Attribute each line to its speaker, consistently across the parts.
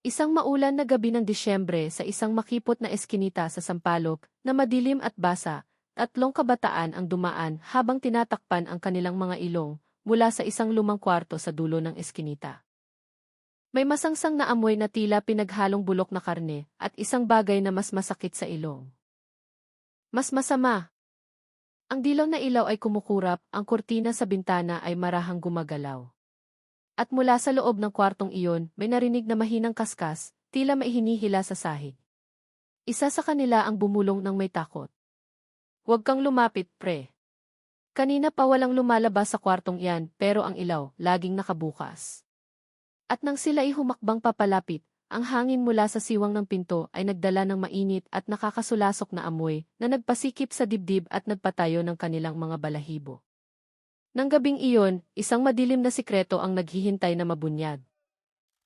Speaker 1: Isang maulan na gabi ng Disyembre sa isang makipot na eskinita sa Sampaloc, na madilim at basa, tatlong kabataan ang dumaan habang tinatakpan ang kanilang mga ilong mula sa isang lumang kwarto sa dulo ng eskinita. May masangsang na amoy na tila pinaghalong bulok na karne at isang bagay na mas masakit sa ilong. Mas masama. Ang dilaw na ilaw ay kumukurap, ang kurtina sa bintana ay marahang gumagalaw. At mula sa loob ng kwartong iyon, may narinig na mahinang kaskas, tila may hinihila sa sahig. Isa sa kanila ang bumulong ng may takot. "Huwag kang lumapit, pre. Kanina pa walang lumalabas sa kwartong iyan, pero ang ilaw, laging nakabukas." At nang sila ay humakbang papalapit, ang hangin mula sa siwang ng pinto ay nagdala ng mainit at nakakasulasok na amoy na nagpasikip sa dibdib at nagpatayo ng kanilang mga balahibo. Nang gabing iyon, isang madilim na sikreto ang naghihintay na mabunyag.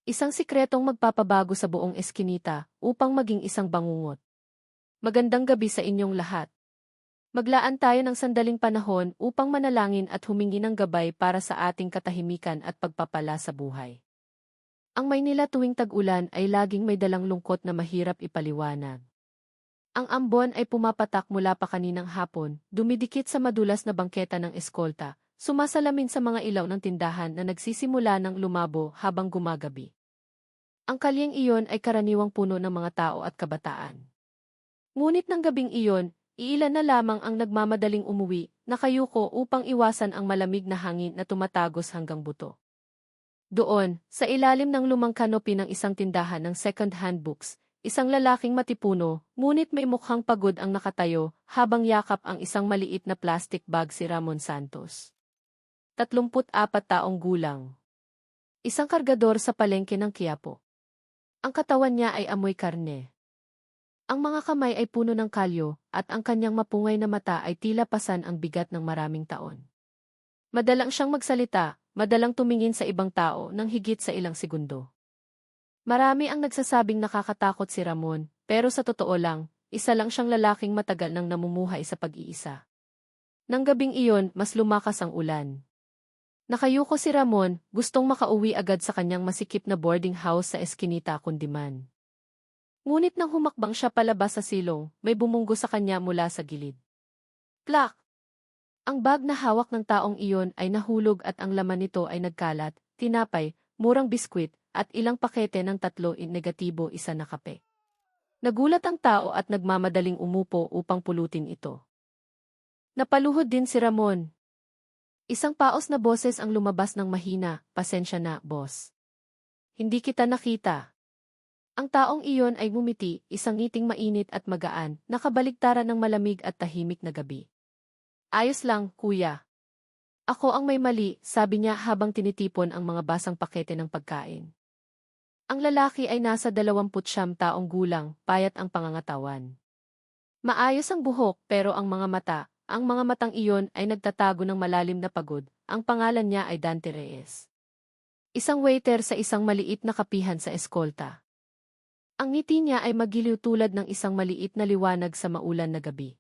Speaker 1: Isang sikretong magpapabago sa buong eskinita upang maging isang bangungot. Magandang gabi sa inyong lahat. Maglaan tayo ng sandaling panahon upang manalangin at humingi ng gabay para sa ating katahimikan at pagpapala sa buhay. Ang Maynila tuwing tag-ulan ay laging may dalang lungkot na mahirap ipaliwanag. Ang ambon ay pumapatak mula pa kaninang hapon, dumidikit sa madulas na bangketa ng eskolta, sumasalamin sa mga ilaw ng tindahan na nagsisimula ng lumabo habang gumagabi. Ang kalyeng iyon ay karaniwang puno ng mga tao at kabataan. Ngunit ng gabing iyon, iilan na lamang ang nagmamadaling umuwi, nakayuko upang iwasan ang malamig na hangin na tumatagos hanggang buto. Doon, sa ilalim ng lumang kanopi ng isang tindahan ng second-hand books, isang lalaking matipuno, ngunit may mukhang pagod ang nakatayo, habang yakap ang isang maliit na plastic bag si Ramon Santos. 34 taong gulang. Isang kargador sa palengke ng Quiapo. Ang katawan niya ay amoy karne. Ang mga kamay ay puno ng kalyo, at ang kanyang mapungay na mata ay tila pasan ang bigat ng maraming taon. Madalang siyang magsalita, madalang tumingin sa ibang tao nang higit sa ilang segundo. Marami ang nagsasabing nakakatakot si Ramon, pero sa totoo lang, isa lang siyang lalaking matagal nang namumuhay sa pag-iisa. Nang gabing iyon, mas lumakas ang ulan. Nakayuko si Ramon, gustong makauwi agad sa kanyang masikip na boarding house sa Eskinita Kundiman. Ngunit nang humakbang siya palabas sa silong, may bumunggo sa kanya mula sa gilid. Plak! Ang bag na hawak ng taong iyon ay nahulog at ang laman nito ay nagkalat, tinapay, murang biskwit, at ilang pakete ng 3 negatibo isa na kape. Nagulat ang tao at nagmamadaling umupo upang pulutin ito. Napaluhod din si Ramon. Isang paos na boses ang lumabas ng mahina, "Pasensya na, boss. Hindi kita nakita." Ang taong iyon ay ngumiti, isang ngiting mainit at magaan, nakabaligtaran ng malamig at tahimik na gabi. "Ayos lang, kuya. Ako ang may mali," sabi niya habang tinitipon ang mga basang pakete ng pagkain. Ang lalaki ay nasa 29 taong gulang, payat ang pangangatawan. Maayos ang buhok pero ang mga matang iyon ay nagtatago ng malalim na pagod. Ang pangalan niya ay Dante Reyes. Isang waiter sa isang maliit na kapihan sa eskolta. Ang ngiti niya ay magiliw tulad ng isang maliit na liwanag sa maulan na gabi.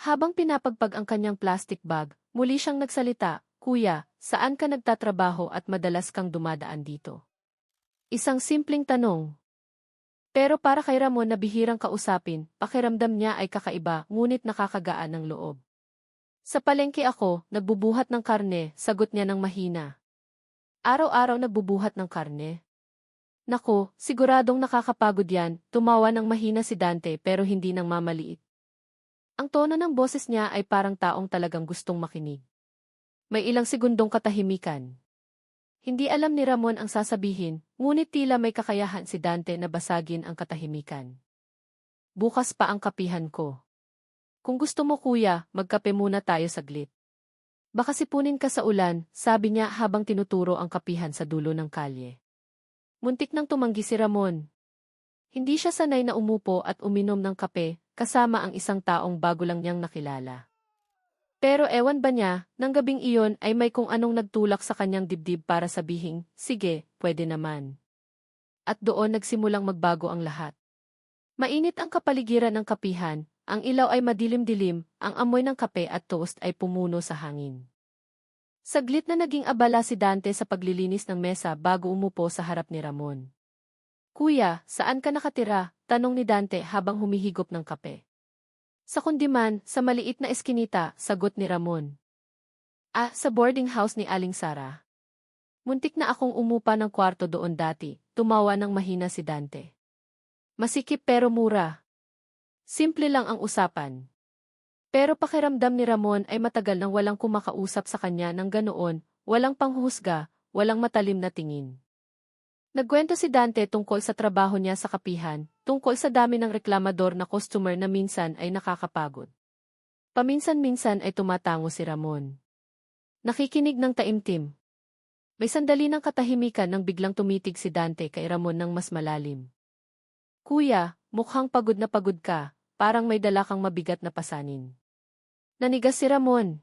Speaker 1: Habang pinapagpag ang kanyang plastic bag, muli siyang nagsalita, "Kuya, saan ka nagtatrabaho at madalas kang dumadaan dito?" Isang simpleng tanong. Pero para kay Ramon na bihirang kausapin, pakiramdam niya ay kakaiba ngunit nakakagaan ng loob. "Sa palengke ako, nagbubuhat ng karne," sagot niya ng mahina. "Araw-araw nagbubuhat ng karne?" "Nako, siguradong nakakapagod yan," tumawa ng mahina si Dante pero hindi nang mamaliit. Ang tono ng boses niya ay parang taong talagang gustong makinig. May ilang segundong katahimikan. Hindi alam ni Ramon ang sasabihin, ngunit tila may kakayahan si Dante na basagin ang katahimikan. "Bukas pa ang kapihan ko. Kung gusto mo kuya, magkape muna tayo saglit. Baka sipunin ka sa ulan," sabi niya habang tinuturo ang kapihan sa dulo ng kalye. Muntik nang tumanggi si Ramon. Hindi siya sanay na umupo at uminom ng kape, kasama ang isang taong bago lang niyang nakilala. Pero ewan ba niya, nang gabing iyon ay may kung anong nagtulak sa kanyang dibdib para sabihing, "Sige, pwede naman." At doon nagsimulang magbago ang lahat. Mainit ang kapaligiran ng kapihan, ang ilaw ay madilim-dilim, ang amoy ng kape at toast ay pumuno sa hangin. Saglit na naging abala si Dante sa paglilinis ng mesa bago umupo sa harap ni Ramon. Kuya, saan ka nakatira? Tanong ni Dante habang humihigop ng kape. Sa kundiman, sa maliit na eskinita, sagot ni Ramon. Ah, sa boarding house ni Aling Sara. Muntik na akong umupa ng kwarto doon dati, tumawa ng mahina si Dante. Masikip pero mura. Simple lang ang usapan. Pero pakiramdam ni Ramon ay matagal nang walang kumakausap sa kanya ng ganoon, walang panghuhusga, walang matalim na tingin. Nagkwento si Dante tungkol sa trabaho niya sa kapihan, tungkol sa dami ng reklamador na customer na minsan ay nakakapagod. Paminsan-minsan ay tumatango si Ramon. Nakikinig ng taimtim. May sandali ng katahimikan nang biglang tumitig si Dante kay Ramon ng mas malalim. Kuya, mukhang pagod na pagod ka, parang may dala kang mabigat na pasanin. Nanigas si Ramon.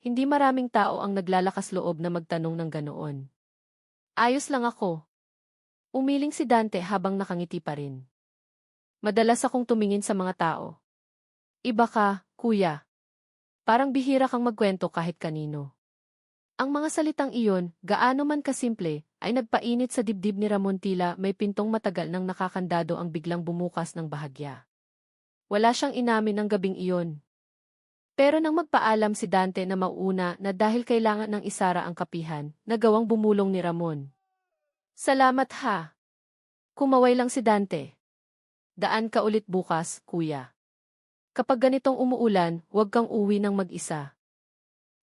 Speaker 1: Hindi maraming tao ang naglalakas loob na magtanong ng ganoon. Ayos lang ako. Umiling si Dante habang nakangiti pa rin. Madalas akong tumingin sa mga tao. Iba ka, kuya. Parang bihira kang magkwento kahit kanino. Ang mga salitang iyon, gaano man kasimple, ay nagpainit sa dibdib ni Ramon tila may pintong matagal nang nakakandado ang biglang bumukas ng bahagya. Wala siyang inamin ng gabing iyon. Pero nang magpaalam si Dante na mauuna na dahil kailangan ng isara ang kapihan, nagawang bumulong ni Ramon. Salamat ha. Kumaway lang si Dante. Daan ka ulit bukas, kuya. Kapag ganitong umuulan, huwag kang uwi ng mag-isa.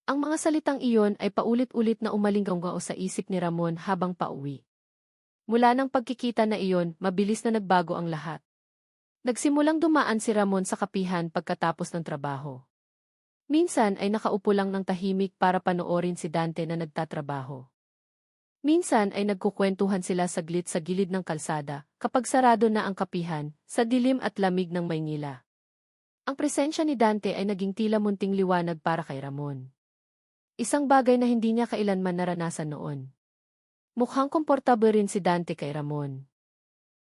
Speaker 1: Ang mga salitang iyon ay paulit-ulit na umalinggao sa isip ni Ramon habang pauwi. Mula ng pagkikita na iyon, mabilis na nagbago ang lahat. Nagsimulang dumaan si Ramon sa kapihan pagkatapos ng trabaho. Minsan ay nakaupo lang ng tahimik para panoorin si Dante na nagtatrabaho. Minsan ay nagkukwentuhan sila saglit sa gilid ng kalsada, kapag sarado na ang kapihan, sa dilim at lamig ng Maynila. Ang presensya ni Dante ay naging tila munting liwanag para kay Ramon. Isang bagay na hindi niya kailanman naranasan noon. Mukhang komportable rin si Dante kay Ramon.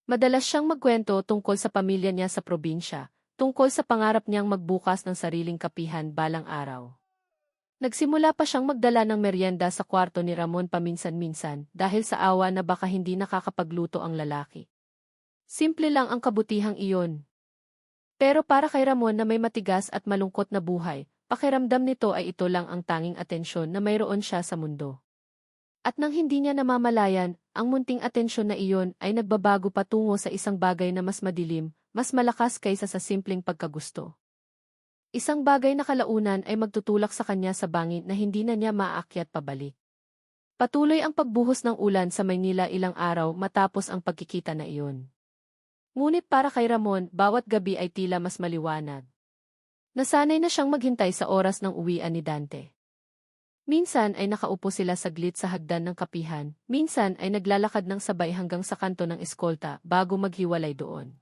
Speaker 1: Madalas siyang magkwento tungkol sa pamilya niya sa probinsya, tungkol sa pangarap niyang magbukas ng sariling kapihan balang araw. Nagsimula pa siyang magdala ng merienda sa kwarto ni Ramon paminsan-minsan dahil sa awa na baka hindi nakakapagluto ang lalaki. Simple lang ang kabutihang iyon. Pero para kay Ramon na may matigas at malungkot na buhay, pakiramdam nito ay ito lang ang tanging atensyon na mayroon siya sa mundo. At nang hindi niya namamalayan, ang munting atensyon na iyon ay nagbabago patungo sa isang bagay na mas madilim, mas malakas kaysa sa simpleng pagkagusto. Isang bagay na kalaunan ay magtutulak sa kanya sa bangin na hindi na niya maaakyat pabalik. Patuloy ang pagbuhos ng ulan sa Maynila ilang araw matapos ang pagkikita na iyon. Ngunit para kay Ramon, bawat gabi ay tila mas maliwanag. Nasanay na siyang maghintay sa oras ng uwian ni Dante. Minsan ay nakaupo sila saglit sa hagdan ng kapihan, minsan ay naglalakad ng sabay hanggang sa kanto ng eskolta bago maghiwalay doon.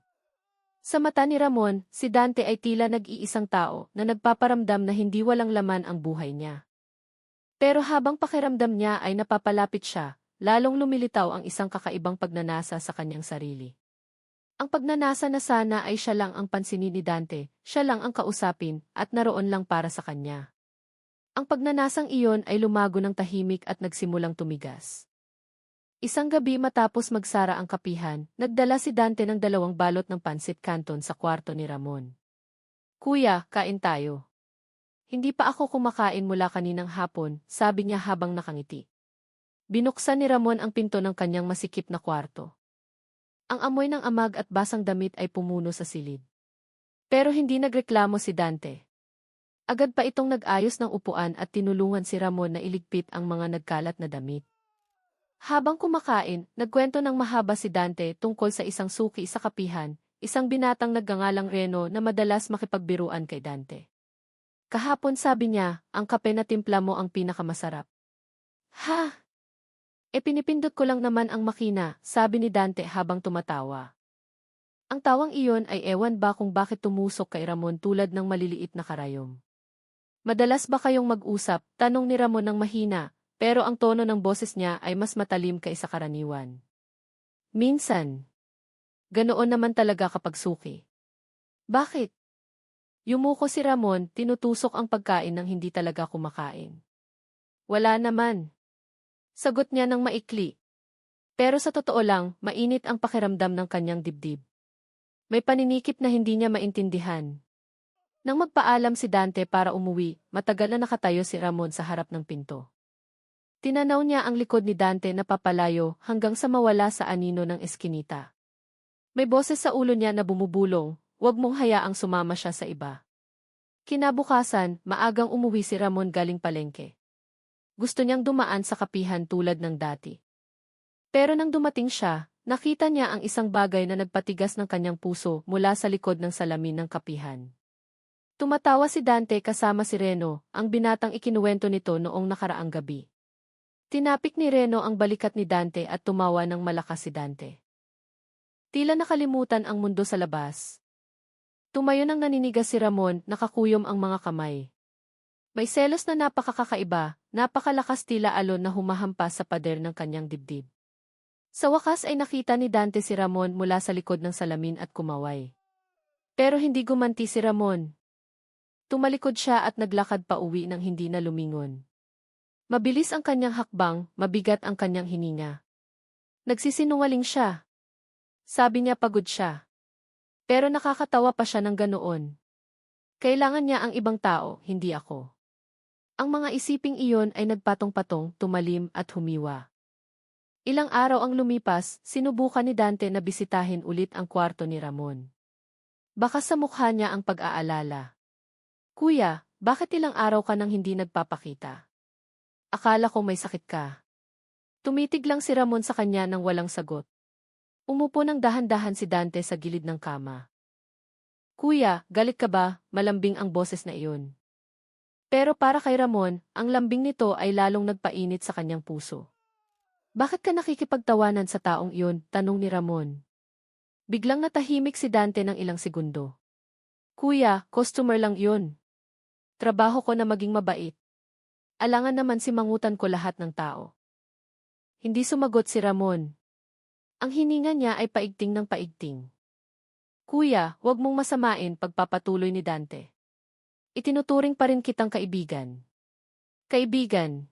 Speaker 1: Sa mata ni Ramon, si Dante ay tila nag-iisang tao na nagpaparamdam na hindi walang laman ang buhay niya. Pero habang pakiramdam niya ay napapalapit siya, lalong lumilitaw ang isang kakaibang pagnanasa sa kanyang sarili. Ang pagnanasa na sana ay siya lang ang pansinin ni Dante, siya lang ang kausapin, at naroon lang para sa kanya. Ang pagnanasang iyon ay lumago ng tahimik at nagsimulang tumigas. Isang gabi matapos magsara ang kapihan, nagdala si Dante ng 2 balot ng pansit canton sa kwarto ni Ramon. Kuya, kain tayo. Hindi pa ako kumakain mula kaninang hapon, sabi niya habang nakangiti. Binuksan ni Ramon ang pinto ng kanyang masikip na kwarto. Ang amoy ng amag at basang damit ay pumuno sa silid. Pero hindi nagreklamo si Dante. Agad pa itong nag-ayos ng upuan at tinulungan si Ramon na iligpit ang mga nagkalat na damit. Habang kumakain, nagkwento ng mahaba si Dante tungkol sa isang suki sa kapihan, isang binatang nagngangalang Reno na madalas makipagbiruan kay Dante. Kahapon sabi niya, ang kape na timpla mo ang pinakamasarap. Ha? Pinipindot ko lang naman ang makina, sabi ni Dante habang tumatawa. Ang tawang iyon ay ewan ba kung bakit tumusok kay Ramon tulad ng maliliit na karayom. Madalas ba kayong mag-usap? Tanong ni Ramon ng mahina. Pero ang tono ng boses niya ay mas matalim kaysa karaniwan. Minsan. Ganoon naman talaga kapag suki. Bakit? Yumuko si Ramon, tinutusok ang pagkain ng hindi talaga kumakain. Wala naman. Sagot niya ng maikli. Pero sa totoo lang, mainit ang pakiramdam ng kanyang dibdib. May paninikip na hindi niya maintindihan. Nang magpaalam si Dante para umuwi, matagal na nakatayo si Ramon sa harap ng pinto. Tinanaw niya ang likod ni Dante na papalayo hanggang sa mawala sa anino ng eskinita. May boses sa ulo niya na bumubulong, "Huwag mong hayaang sumama siya sa iba." Kinabukasan, maagang umuwi si Ramon galing palengke. Gusto niyang dumaan sa kapihan tulad ng dati. Pero nang dumating siya, nakita niya ang isang bagay na nagpatigas ng kanyang puso mula sa likod ng salamin ng kapihan. Tumatawa si Dante kasama si Reno, ang binatang ikinuwento nito noong nakaraang gabi. Tinapik ni Reno ang balikat ni Dante at tumawa ng malakas si Dante. Tila nakalimutan ang mundo sa labas. Tumayo nang naninigas si Ramon, nakakuyom ang mga kamay. May selos na napakakaiba, napakalakas tila alon na humahampas sa pader ng kanyang dibdib. Sa wakas ay nakita ni Dante si Ramon mula sa likod ng salamin at kumaway. Pero hindi gumanti si Ramon. Tumalikod siya at naglakad pa uwi nang hindi na lumingon. Mabilis ang kanyang hakbang, mabigat ang kanyang hininga. Nagsisinungaling siya. Sabi niya pagod siya. Pero nakakatawa pa siya ng ganoon. Kailangan niya ang ibang tao, hindi ako. Ang mga isiping iyon ay nagpatong-patong, tumalim at humiwa. Ilang araw ang lumipas, sinubukan ni Dante na bisitahin ulit ang kwarto ni Ramon. Baka sa mukha niya ang pag-aalala. "Kuya, bakit ilang araw ka nang hindi nagpapakita? Akala ko may sakit ka." Tumitig lang si Ramon sa kanya nang walang sagot. Umupo ng dahan-dahan si Dante sa gilid ng kama. "Kuya, galit ka ba?" Malambing ang boses na iyon. Pero para kay Ramon, ang lambing nito ay lalong nagpainit sa kanyang puso. "Bakit ka nakikipagtawanan sa taong iyon?" tanong ni Ramon. Biglang natahimik si Dante ng ilang segundo. "Kuya, customer lang yun. Trabaho ko na maging mabait. Alangan naman si mangutan ko lahat ng tao." Hindi sumagot si Ramon. Ang hininga niya ay paigting ng paigting. "Kuya, huwag mong masamain," pagpapatuloy ni Dante. "Itinuturing pa rin kitang kaibigan." "Kaibigan?"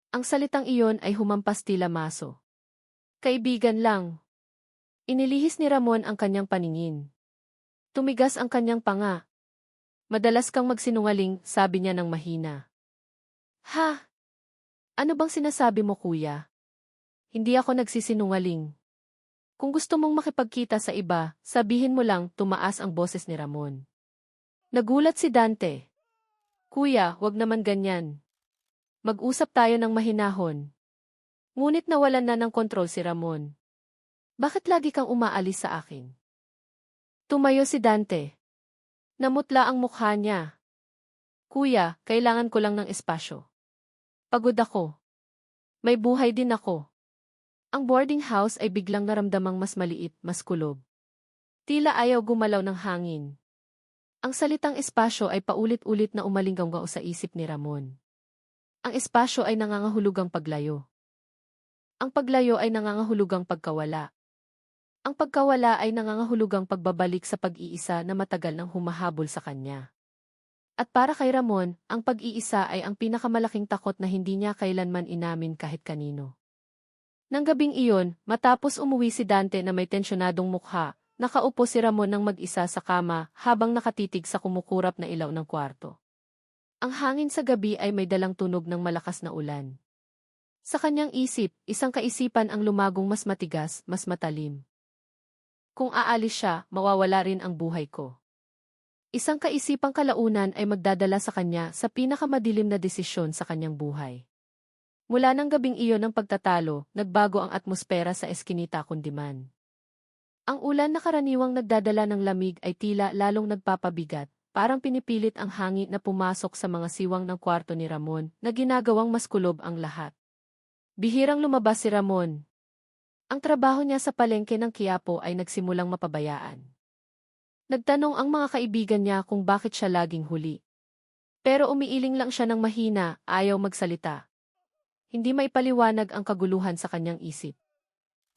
Speaker 1: Ang salitang iyon ay humampas tila maso. "Kaibigan lang." Inilihis ni Ramon ang kanyang paningin. Tumigas ang kanyang panga. "Madalas kang magsinungaling," sabi niya ng mahina. "Ha? Ano bang sinasabi mo, kuya? Hindi ako nagsisinungaling. Kung gusto mong makipagkita sa iba, sabihin mo lang." Tumaas ang boses ni Ramon. Nagulat si Dante. "Kuya, wag naman ganyan. Mag-usap tayo ng mahinahon." Ngunit nawalan na ng kontrol si Ramon. "Bakit lagi kang umaalis sa akin?" Tumayo si Dante. Namutla ang mukha niya. "Kuya, kailangan ko lang ng espasyo. Pagod ako. May buhay din ako." Ang boarding house ay biglang naramdamang mas maliit, mas kulob. Tila ayaw gumalaw ng hangin. Ang salitang espasyo ay paulit-ulit na umalingganggaw sa isip ni Ramon. Ang espasyo ay nangangahulugang paglayo. Ang paglayo ay nangangahulugang pagkawala. Ang pagkawala ay nangangahulugang pagbabalik sa pag-iisa na matagal nang humahabol sa kanya. At para kay Ramon, ang pag-iisa ay ang pinakamalaking takot na hindi niya kailanman inamin kahit kanino. Nang gabing iyon, matapos umuwi si Dante na may tensyonadong mukha, nakaupo si Ramon ng mag-isa sa kama habang nakatitig sa kumukurap na ilaw ng kwarto. Ang hangin sa gabi ay may dalang tunog ng malakas na ulan. Sa kanyang isip, isang kaisipan ang lumagong mas matigas, mas matalim. Kung aalis siya, mawawala rin ang buhay ko. Isang kaisipang kalaunan ay magdadala sa kanya sa pinakamadilim na desisyon sa kanyang buhay. Mula ng gabing iyon ng pagtatalo, nagbago ang atmosfera sa Eskinita Kundiman. Ang ulan na karaniwang nagdadala ng lamig ay tila lalong nagpapabigat, parang pinipilit ang hangin na pumasok sa mga siwang ng kwarto ni Ramon na ginagawang mas kulob ang lahat. Bihirang lumabas si Ramon. Ang trabaho niya sa palengke ng Quiapo ay nagsimulang mapabayaan. Nagtanong ang mga kaibigan niya kung bakit siya laging huli. Pero umiiling lang siya ng mahina, ayaw magsalita. Hindi maipaliwanag ang kaguluhan sa kanyang isip.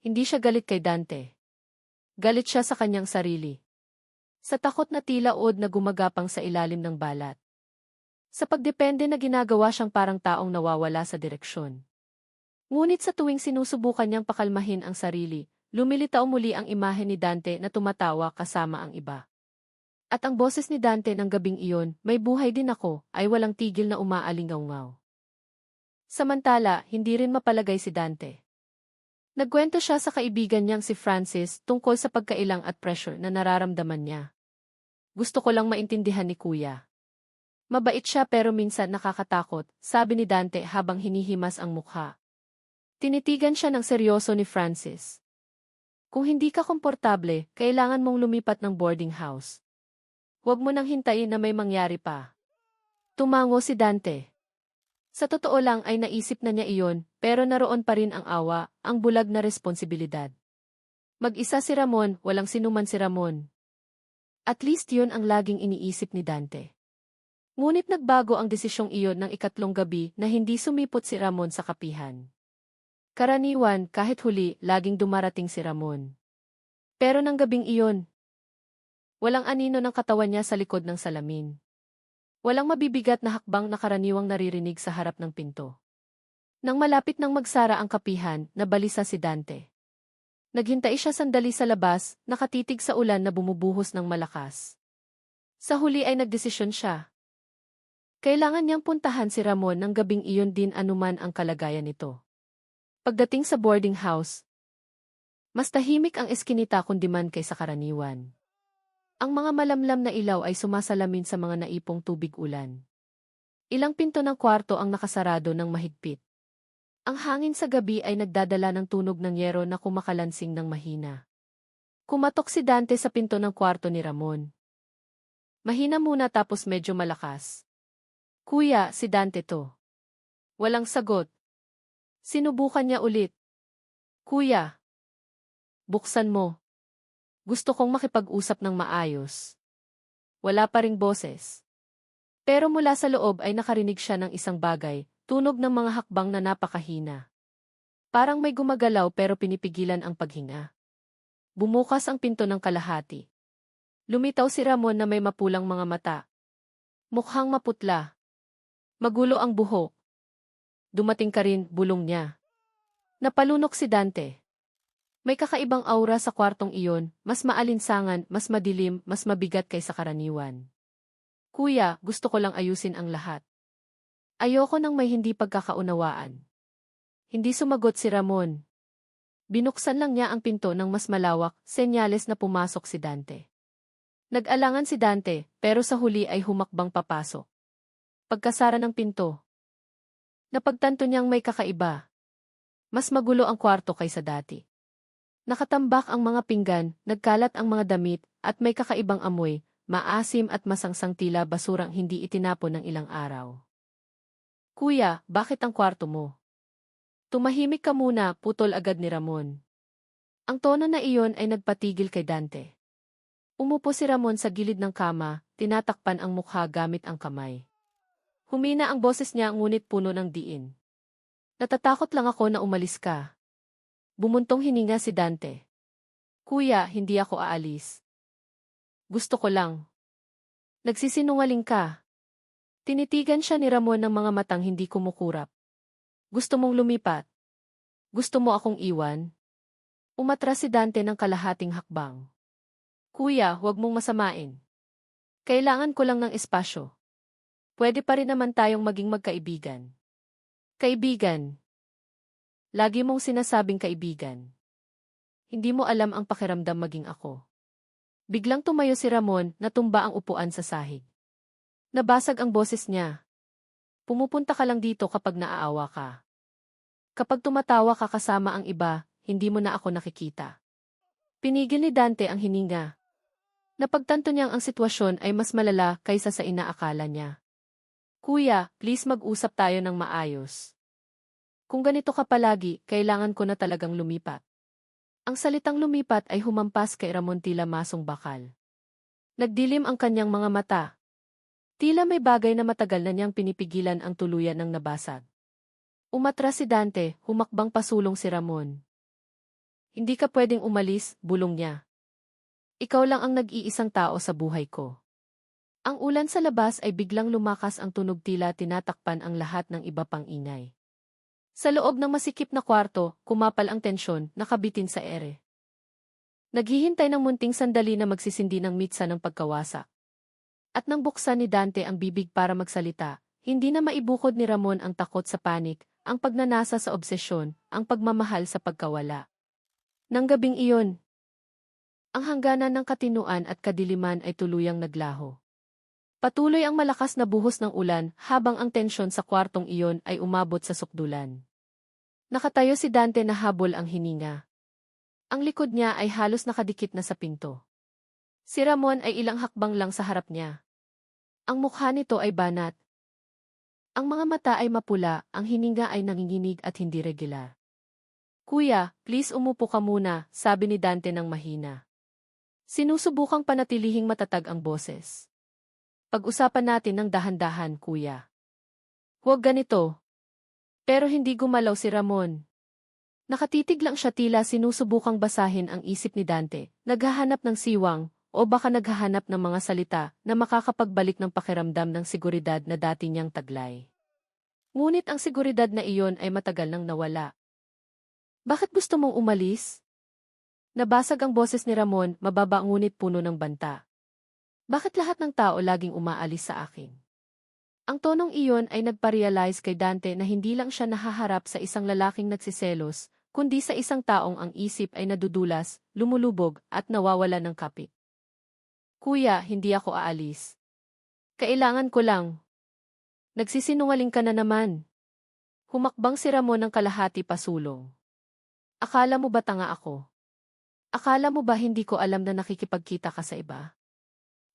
Speaker 1: Hindi siya galit kay Dante. Galit siya sa kanyang sarili. Sa takot na tila uod na gumagapang sa ilalim ng balat. Sa pagdepende na ginagawa siyang parang taong nawawala sa direksyon. Ngunit sa tuwing sinusubukan niyang pakalmahin ang sarili, lumilitaw muli ang imahe ni Dante na tumatawa kasama ang iba. At ang boses ni Dante ng gabing iyon, may buhay din ako, ay walang tigil na umaalingaw-ngaw. Samantala, hindi rin mapalagay si Dante. Nagkwento siya sa kaibigan niyang si Francis tungkol sa pagkailang at pressure na nararamdaman niya. Gusto ko lang maintindihan ni Kuya. Mabait siya pero minsan nakakatakot, sabi ni Dante habang hinihimas ang mukha. Tinitigan siya ng seryoso ni Francis. Kung hindi ka komportable, kailangan mong lumipat ng boarding house. Huwag mo nang hintayin na may mangyari pa. Tumango si Dante. Sa totoo lang ay naisip na niya iyon, pero naroon pa rin ang awa, ang bulag na responsibilidad. Mag-isa si Ramon, walang sinuman si Ramon. At least yun ang laging iniisip ni Dante. Ngunit nagbago ang desisyong iyon ng ikatlong gabi na hindi sumipot si Ramon sa kapihan. Karaniwan, kahit huli, laging dumarating si Ramon. Pero ng gabing iyon, walang anino ng katawan niya sa likod ng salamin. Walang mabibigat na hakbang na karaniwang naririnig sa harap ng pinto. Nang malapit nang magsara ang kapihan, nabalisa si Dante. Naghintay siya sandali sa labas, nakatitig sa ulan na bumubuhos ng malakas. Sa huli ay nagdesisyon siya. Kailangan niyang puntahan si Ramon ng gabing iyon din anuman ang kalagayan nito. Pagdating sa boarding house, mas tahimik ang eskinita kundi man kaysa karaniwan. Ang mga malamlam na ilaw ay sumasalamin sa mga naipong tubig ulan. Ilang pinto ng kwarto ang nakasarado ng mahigpit. Ang hangin sa gabi ay nagdadala ng tunog ng yero na kumakalansing ng mahina. Kumatok si Dante sa pinto ng kwarto ni Ramon. Mahina muna tapos medyo malakas. Kuya, si Dante to. Walang sagot. Sinubukan niya ulit. Kuya, buksan mo. Gusto kong makipag-usap ng maayos. Wala pa ring boses. Pero mula sa loob ay nakarinig siya ng isang bagay, tunog ng mga hakbang na napakahina. Parang may gumagalaw pero pinipigilan ang paghinga. Bumukas ang pinto ng kalahati. Lumitaw si Ramon na may mapulang mga mata. Mukhang maputla. Magulo ang buhok. Dumating ka rin, bulong niya. Napalunok si Dante. May kakaibang aura sa kwartong iyon, mas maalinsangan, mas madilim, mas mabigat kaysa karaniwan. Kuya, gusto ko lang ayusin ang lahat. Ayoko nang may hindi pagkakaunawaan. Hindi sumagot si Ramon. Binuksan lang niya ang pinto ng mas malawak, senyales na pumasok si Dante. Nag-alangan si Dante, pero sa huli ay humakbang papasok. Pagkasara ng pinto, napagtanto niyang may kakaiba. Mas magulo ang kwarto kaysa dati. Nakatambak ang mga pinggan, nagkalat ang mga damit, at may kakaibang amoy, maasim at masangsang tila basurang hindi itinapon ng ilang araw. Kuya, bakit ang kwarto mo? Tumahimik ka muna, putol agad ni Ramon. Ang tono na iyon ay nagpatigil kay Dante. Umupo si Ramon sa gilid ng kama, tinatakpan ang mukha gamit ang kamay. Humina ang boses niya ngunit puno ng diin. Natatakot lang ako na umalis ka. Bumuntong hininga si Dante. Kuya, hindi ako aalis. Gusto ko lang. Nagsisinungaling ka. Tinitigan siya ni Ramon ng mga matang hindi kumukurap. Gusto mong lumipat? Gusto mo akong iwan? Umatras si Dante ng kalahating hakbang. Kuya, huwag mong masamain. Kailangan ko lang ng espasyo. Pwede pa rin naman tayong maging magkaibigan. Kaibigan. Lagi mong sinasabing kaibigan. Hindi mo alam ang pakiramdam maging ako. Biglang tumayo si Ramon, natumba ang upuan sa sahig. Nabasag ang boses niya. Pumupunta ka lang dito kapag naaawa ka. Kapag tumatawa ka kasama ang iba, hindi mo na ako nakikita. Pinigil ni Dante ang hininga. Napagtanto niyang ang sitwasyon ay mas malala kaysa sa inaakala niya. Kuya, please mag-usap tayo ng maayos. Kung ganito ka palagi, kailangan ko na talagang lumipat. Ang salitang lumipat ay humampas kay Ramon tila masong bakal. Nagdilim ang kanyang mga mata. Tila may bagay na matagal na niyang pinipigilan ang tuluyan ng nabasag. Umatras si Dante, humakbang pasulong si Ramon. Hindi ka pwedeng umalis, bulong niya. Ikaw lang ang nag-iisang tao sa buhay ko. Ang ulan sa labas ay biglang lumakas ang tunog tila tinatakpan ang lahat ng iba pang ingay. Sa loob ng masikip na kwarto, kumapal ang tensyon, nakabitin sa ere. Naghihintay ng munting sandali na magsisindi ng mitsa ng pagkawasak. At nang buksan ni Dante ang bibig para magsalita, hindi na maibukod ni Ramon ang takot sa panik, ang pagnanasa sa obsesyon, ang pagmamahal sa pagkawala. Nang gabing iyon, ang hangganan ng katinuan at kadiliman ay tuluyang naglaho. Patuloy ang malakas na buhos ng ulan habang ang tensyon sa kwartong iyon ay umabot sa sukdulan. Nakatayo si Dante na habol ang hininga. Ang likod niya ay halos nakadikit na sa pinto. Si Ramon ay ilang hakbang lang sa harap niya. Ang mukha nito ay banat. Ang mga mata ay mapula, ang hininga ay nanginginig at hindi regular. Kuya, please umupo ka muna, sabi ni Dante ng mahina. Sinusubukang panatilihing matatag ang boses. Pag-usapan natin ng dahan-dahan, kuya. Huwag ganito. Pero hindi gumalaw si Ramon. Nakatitig lang siya, tila sinusubukang basahin ang isip ni Dante, naghahanap ng siwang, o baka naghahanap ng mga salita na makakapagbalik ng pakiramdam ng seguridad na dati niyang taglay. Ngunit ang seguridad na iyon ay matagal nang nawala. Bakit gusto mong umalis? Nabasag ang boses ni Ramon, mababa ngunit puno ng banta. Bakit lahat ng tao laging umaalis sa akin? Ang tonong iyon ay nagpa-realize kay Dante na hindi lang siya nahaharap sa isang lalaking nagsiselos, kundi sa isang taong ang isip ay nadudulas, lumulubog, at nawawala ng kapit. Kuya, hindi ako aalis. Kailangan ko lang. Nagsisinungaling ka na naman. Humakbang si Ramon ng kalahati pasulong. Akala mo ba tanga ako? Akala mo ba hindi ko alam na nakikipagkita ka sa iba?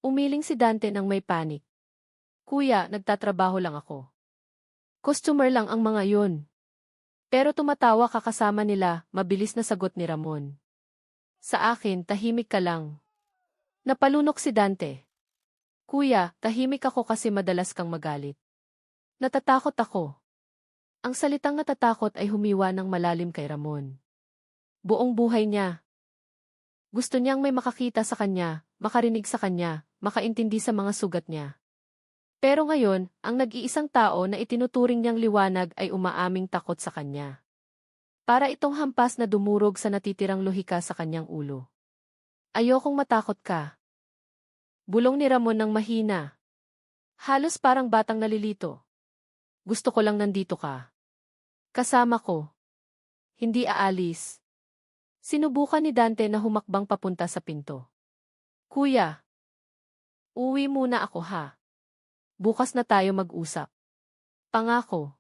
Speaker 1: Umiling si Dante nang may panik. Kuya, nagtatrabaho lang ako. Customer lang ang mga yun. Pero tumatawa ka kasama nila, mabilis na sagot ni Ramon. Sa akin, tahimik ka lang. Napalunok si Dante. Kuya, tahimik ako kasi madalas kang magalit. Natatakot ako. Ang salitang natatakot ay humiwa ng malalim kay Ramon. Buong buhay niya. Gusto niyang may makakita sa kanya, makarinig sa kanya, makaintindi sa mga sugat niya. Pero ngayon, ang nag-iisang tao na itinuturing niyang liwanag ay umaaming takot sa kanya. Para itong hampas na dumurog sa natitirang lohika sa kanyang ulo. Ayokong matakot ka. Bulong ni Ramon ng mahina. Halos parang batang nalilito. Gusto ko lang nandito ka. Kasama ko. Hindi aalis. Sinubukan ni Dante na humakbang papunta sa pinto. Kuya, uwi muna ako ha. Bukas na tayo mag-usap. Pangako.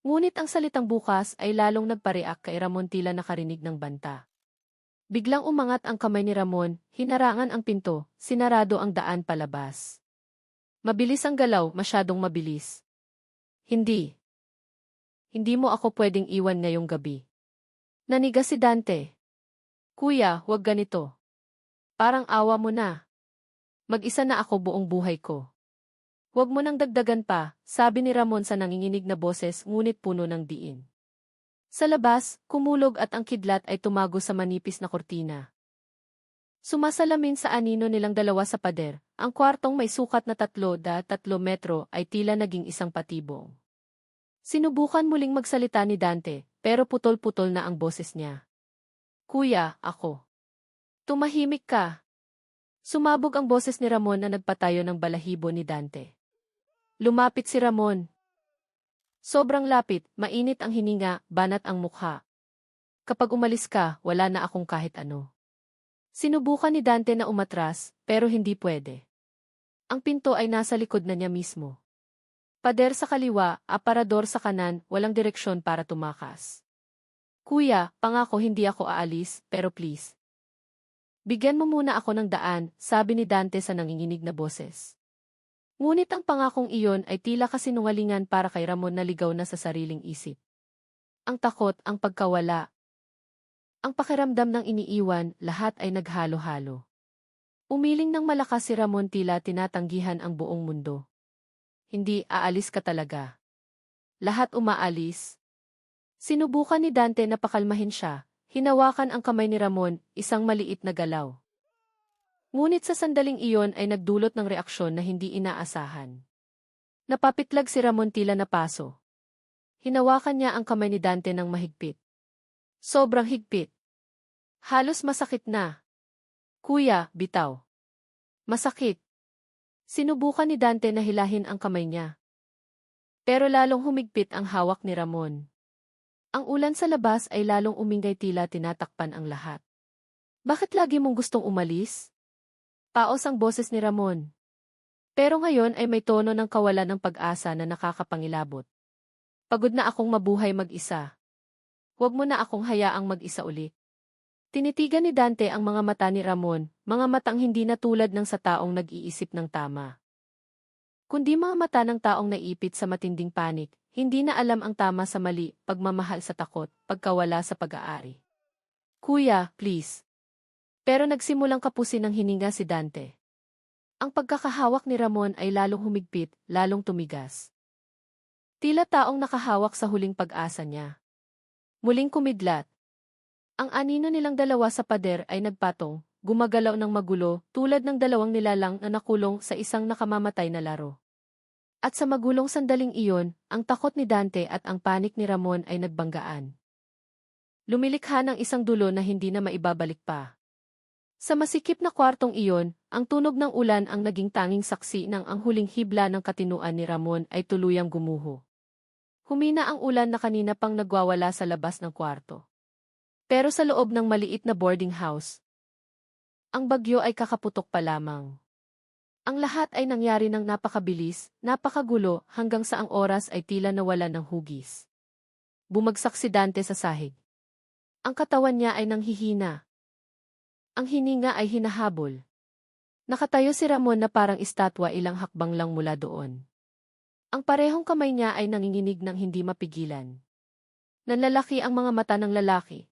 Speaker 1: Ngunit ang salitang bukas ay lalong nagpareak kay Ramon, tila nakarinig ng banta. Biglang umangat ang kamay ni Ramon, hinarangan ang pinto, sinarado ang daan palabas. Mabilis ang galaw, masyadong mabilis. Hindi. Hindi mo ako pwedeng iwan ngayong gabi. Nanigas si Dante. Kuya, huwag ganito. Parang awa mo na. Mag-isa na ako buong buhay ko. Huwag mo nang dagdagan pa, sabi ni Ramon sa nanginginig na boses ngunit puno ng diin. Sa labas, kumulog at ang kidlat ay tumago sa manipis na kortina. Sumasalamin sa anino nilang dalawa sa pader, ang kwartong may sukat na 3.3 metro ay tila naging isang patibong. Sinubukan muling magsalita ni Dante, pero putol-putol na ang boses niya. Kuya, ako. Tumahimik ka. Sumabog ang boses ni Ramon na nagpatayo ng balahibo ni Dante. Lumapit si Ramon. Sobrang lapit, mainit ang hininga, banat ang mukha. Kapag umalis ka, wala na akong kahit ano. Sinubukan ni Dante na umatras, pero hindi pwede. Ang pinto ay nasa likod na niya mismo. Pader sa kaliwa, aparador sa kanan, walang direksyon para tumakas. Kuya, pangako hindi ako aalis, pero please. Bigyan mo muna ako ng daan, sabi ni Dante sa nanginginig na boses. Ngunit ang pangakong iyon ay tila kasinungalingan para kay Ramon na ligaw na sa sariling isip. Ang takot, ang pagkawala. Ang pakiramdam ng iniiwan, lahat ay naghalo-halo. Umiling ng malakas si Ramon, tila tinatanggihan ang buong mundo. Hindi, aalis ka talaga. Lahat umaalis. Sinubukan ni Dante na pakalmahin siya, hinawakan ang kamay ni Ramon, isang maliit na galaw. Ngunit sa sandaling iyon ay nagdulot ng reaksyon na hindi inaasahan. Napapitlag si Ramon, tila napaso. Hinawakan niya ang kamay ni Dante ng mahigpit. Sobrang higpit. Halos masakit na. Kuya, bitaw. Masakit. Sinubukan ni Dante na hilahin ang kamay niya. Pero lalong humigpit ang hawak ni Ramon. Ang ulan sa labas ay lalong umingay, tila tinatakpan ang lahat. Bakit lagi mong gustong umalis? Paos ang boses ni Ramon. Pero ngayon ay may tono ng kawalan ng pag-asa na nakakapangilabot. Pagod na akong mabuhay mag-isa. Huwag mo na akong hayaang mag-isa ulit. Tinitigan ni Dante ang mga mata ni Ramon, mga matang hindi na tulad ng sa taong nag-iisip ng tama. Kundi mga mata ng taong naipit sa matinding panik, hindi na alam ang tama sa mali, pagmamahal sa takot, pagkawala sa pag-aari. Kuya, please. Pero nagsimulang kapusin ng hininga si Dante. Ang pagkakahawak ni Ramon ay lalong humigpit, lalong tumigas. Tila taong nakahawak sa huling pag-asa niya. Muling kumidlat. Ang anino nilang dalawa sa pader ay nagpatong, gumagalaw ng magulo, tulad ng dalawang nilalang na nakulong sa isang nakamamatay na laro. At sa magulong sandaling iyon, ang takot ni Dante at ang panik ni Ramon ay nagbanggaan. Lumilikha ng isang dulo na hindi na maibabalik pa. Sa masikip na kwartong iyon, ang tunog ng ulan ang naging tanging saksi ng ang huling hibla ng katinuan ni Ramon ay tuluyang gumuho. Humina ang ulan na kanina pang nagwawala sa labas ng kwarto. Pero sa loob ng maliit na boarding house, ang bagyo ay kakaputok pa lamang. Ang lahat ay nangyari ng napakabilis, napakagulo, hanggang sa ang oras ay tila nawalan ng hugis. Bumagsak si Dante sa sahig. Ang katawan niya ay nanghihina. Ang hininga ay hinahabol. Nakatayo si Ramon na parang estatwa ilang hakbang lang mula doon. Ang parehong kamay niya ay nanginginig ng hindi mapigilan. Nanlalaki ang mga mata ng lalaki.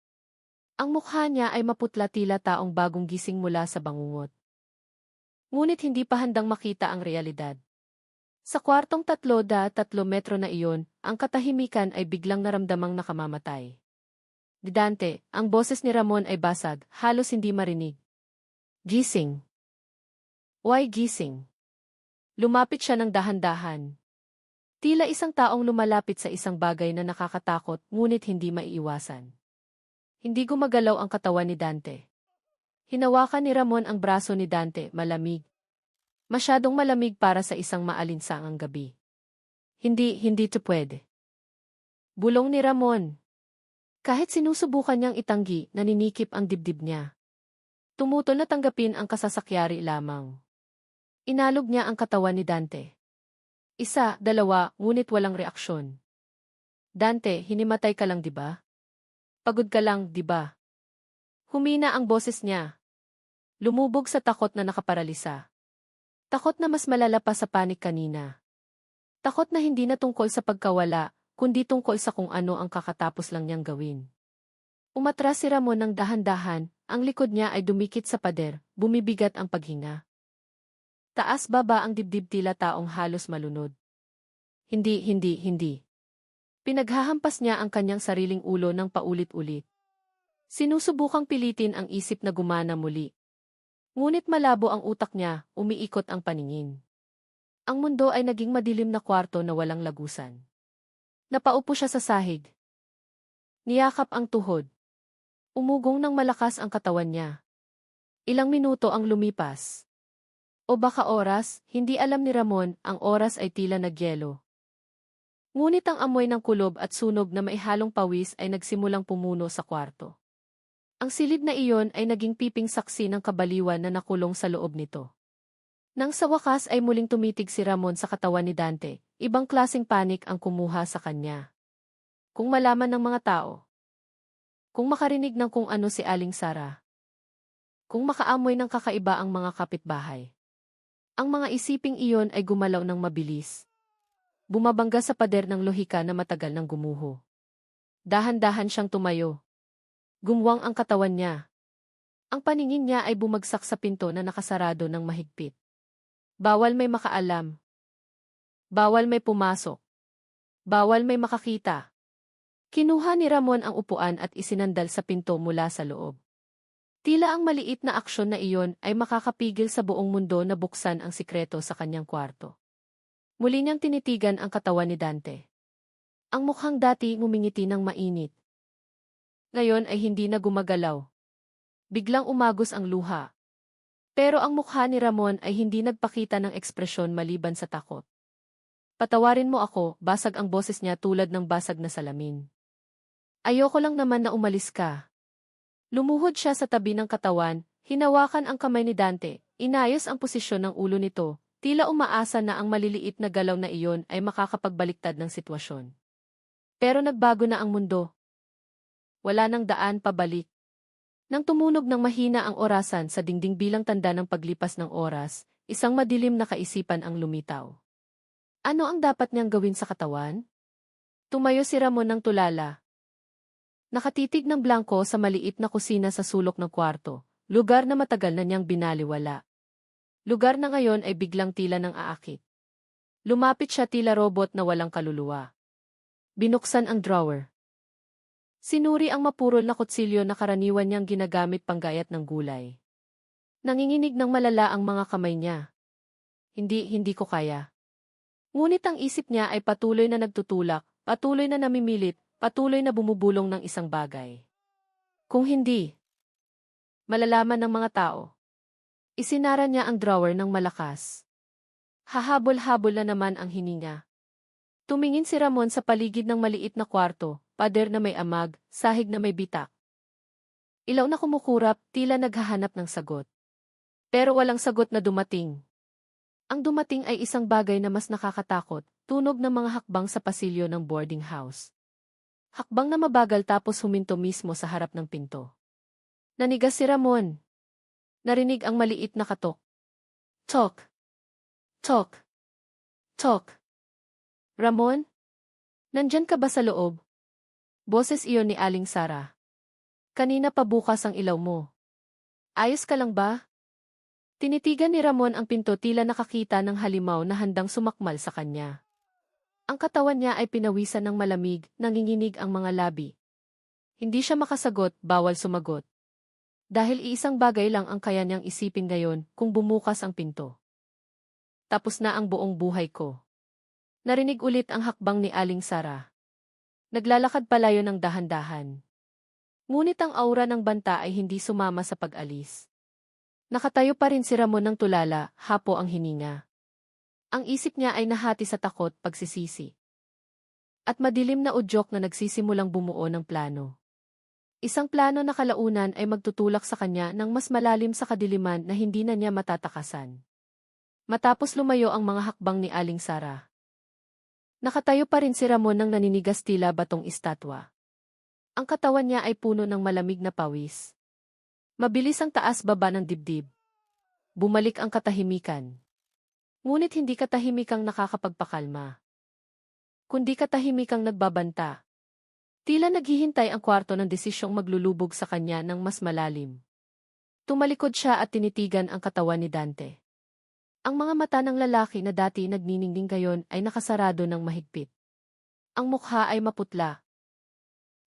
Speaker 1: Ang mukha niya ay maputla, tila taong bagong gising mula sa bangungot. Ngunit hindi pa handang makita ang realidad. Sa kwartong 3 metro na iyon, ang katahimikan ay biglang naramdamang nakamamatay. Di Dante, ang boses ni Ramon ay basag, halos hindi marinig. Gising. Why gising? Lumapit siya ng dahan-dahan. Tila isang taong lumalapit sa isang bagay na nakakatakot, ngunit hindi maiiwasan. Hindi gumagalaw ang katawan ni Dante. Hinawakan ni Ramon ang braso ni Dante, malamig. Masyadong malamig para sa isang maalinsangang gabi. Hindi to pwede. Bulong ni Ramon. Kahit sinusubukan niyang itanggi, naninikip ang dibdib niya. Tumutol na tanggapin ang kasasakyari lamang. Inalog niya ang katawan ni Dante. 1, 2, ngunit walang reaksyon. Dante, hinimatay ka lang, diba? Pagod ka lang, diba? Humina ang boses niya. Lumubog sa takot na nakaparalisa. Takot na mas malala pa sa panik kanina. Takot na hindi na tungkol sa pagkawala, kundi tungkol sa kung ano ang kakatapos lang niyang gawin. Umatras si Ramon ng dahan-dahan, ang likod niya ay dumikit sa pader, bumibigat ang paghinga. Taas-baba ang dibdib, tila taong halos malunod. Hindi. Pinaghahampas niya ang kanyang sariling ulo ng paulit-ulit. Sinusubukang pilitin ang isip na gumana muli. Ngunit malabo ang utak niya, umiikot ang paningin. Ang mundo ay naging madilim na kwarto na walang lagusan. Napaupo siya sa sahig. Niyakap ang tuhod. Umugong ng malakas ang katawan niya. Ilang minuto ang lumipas. O baka oras, hindi alam ni Ramon, ang oras ay tila nagyelo. Ngunit ang amoy ng kulob at sunog na maihalong pawis ay nagsimulang pumuno sa kwarto. Ang silid na iyon ay naging piping saksi ng kabaliwan na nakulong sa loob nito. Nang sa wakas ay muling tumitig si Ramon sa katawan ni Dante, ibang klaseng panik ang kumuha sa kanya. Kung malaman ng mga tao. Kung makarinig ng kung ano si Aling Sara. Kung makaamoy ng kakaiba ang mga kapitbahay. Ang mga isiping iyon ay gumalaw ng mabilis. Bumabangga sa pader ng lohika na matagal nang gumuho. Dahan-dahan siyang tumayo. Gumwang ang katawan niya. Ang paningin niya ay bumagsak sa pinto na nakasarado ng mahigpit. Bawal may makaalam. Bawal may pumasok. Bawal may makakita. Kinuha ni Ramon ang upuan at isinandal sa pinto mula sa loob. Tila ang maliit na aksyon na iyon ay makakapigil sa buong mundo na buksan ang sikreto sa kanyang kwarto. Muli niyang tinitigan ang katawan ni Dante. Ang mukhang dati ngumingiti ng mainit. Ngayon ay hindi na gumagalaw. Biglang umagos ang luha. Pero ang mukha ni Ramon ay hindi nagpakita ng ekspresyon maliban sa takot. Patawarin mo ako, basag ang boses niya tulad ng basag na salamin. Ayoko lang naman na umalis ka. Lumuhod siya sa tabi ng katawan, hinawakan ang kamay ni Dante, inayos ang posisyon ng ulo nito, tila umaasa na ang maliliit na galaw na iyon ay makakapagbaliktad ng sitwasyon. Pero nagbago na ang mundo. Wala nang daan pabalik. Nang tumunog ng mahina ang orasan sa dingding bilang tanda ng paglipas ng oras, isang madilim na kaisipan ang lumitaw. Ano ang dapat niyang gawin sa katawan? Tumayo si Ramon ng tulala. Nakatitig ng blanko sa maliit na kusina sa sulok ng kwarto, lugar na matagal na niyang binaliwala. Lugar na ngayon ay biglang tila ng aakit. Lumapit siya tila robot na walang kaluluwa. Binuksan ang drawer. Sinuri ang mapurol na kutsilyo na karaniwan niyang ginagamit panggayat ng gulay. Nanginginig ng malala ang mga kamay niya. Hindi ko kaya. Ngunit ang isip niya ay patuloy na nagtutulak, patuloy na namimilit, patuloy na bumubulong ng isang bagay. Kung hindi, malalaman ng mga tao. Isinara niya ang drawer ng malakas. Hahabol-habol na naman ang hininga. Tumingin si Ramon sa paligid ng maliit na kwarto, pader na may amag, sahig na may bitak. Ilaw na kumukurap, tila naghahanap ng sagot. Pero walang sagot na dumating. Ang dumating ay isang bagay na mas nakakatakot, tunog ng mga hakbang sa pasilyo ng boarding house. Hakbang na mabagal tapos huminto mismo sa harap ng pinto. Nanigas si Ramon. Narinig ang maliit na katok. Tok. Tok. Tok. Ramon? Nandyan ka ba sa loob? Boses iyon ni Aling Sara. Kanina pa bukas ang ilaw mo. Ayos ka lang ba? Tinitigan ni Ramon ang pinto tila nakakita ng halimaw na handang sumakmal sa kanya. Ang katawan niya ay pinawisan ng malamig, nanginginig ang mga labi. Hindi siya makasagot, bawal sumagot. Dahil iisang bagay lang ang kaya niyang isipin ngayon kung bumukas ang pinto. Tapos na ang buong buhay ko. Narinig ulit ang hakbang ni Aling Sara. Naglalakad palayo ng dahan-dahan. Ngunit ang aura ng banta ay hindi sumama sa pag-alis. Nakatayo pa rin si Ramon ng tulala, hapo ang hininga. Ang isip niya ay nahati sa takot, pagsisisi. At madilim na udyok na nagsisimulang bumuo ng plano. Isang plano na kalaunan ay magtutulak sa kanya ng mas malalim sa kadiliman na hindi na niya matatakasan. Matapos lumayo ang mga hakbang ni Aling Sara. Nakatayo pa rin si Ramon nang naninigas tila batong estatwa. Ang katawan niya ay puno ng malamig na pawis. Mabilis ang taas-baba ng dibdib. Bumalik ang katahimikan. Ngunit hindi katahimikang nakakapagpakalma. Kundi katahimikang nagbabanta. Tila naghihintay ang kwarto ng desisyong maglulubog sa kanya ng mas malalim. Tumalikod siya at tinitigan ang katawan ni Dante. Ang mga mata ng lalaki na dati nagniningning gayon ay nakasarado ng mahigpit. Ang mukha ay maputla.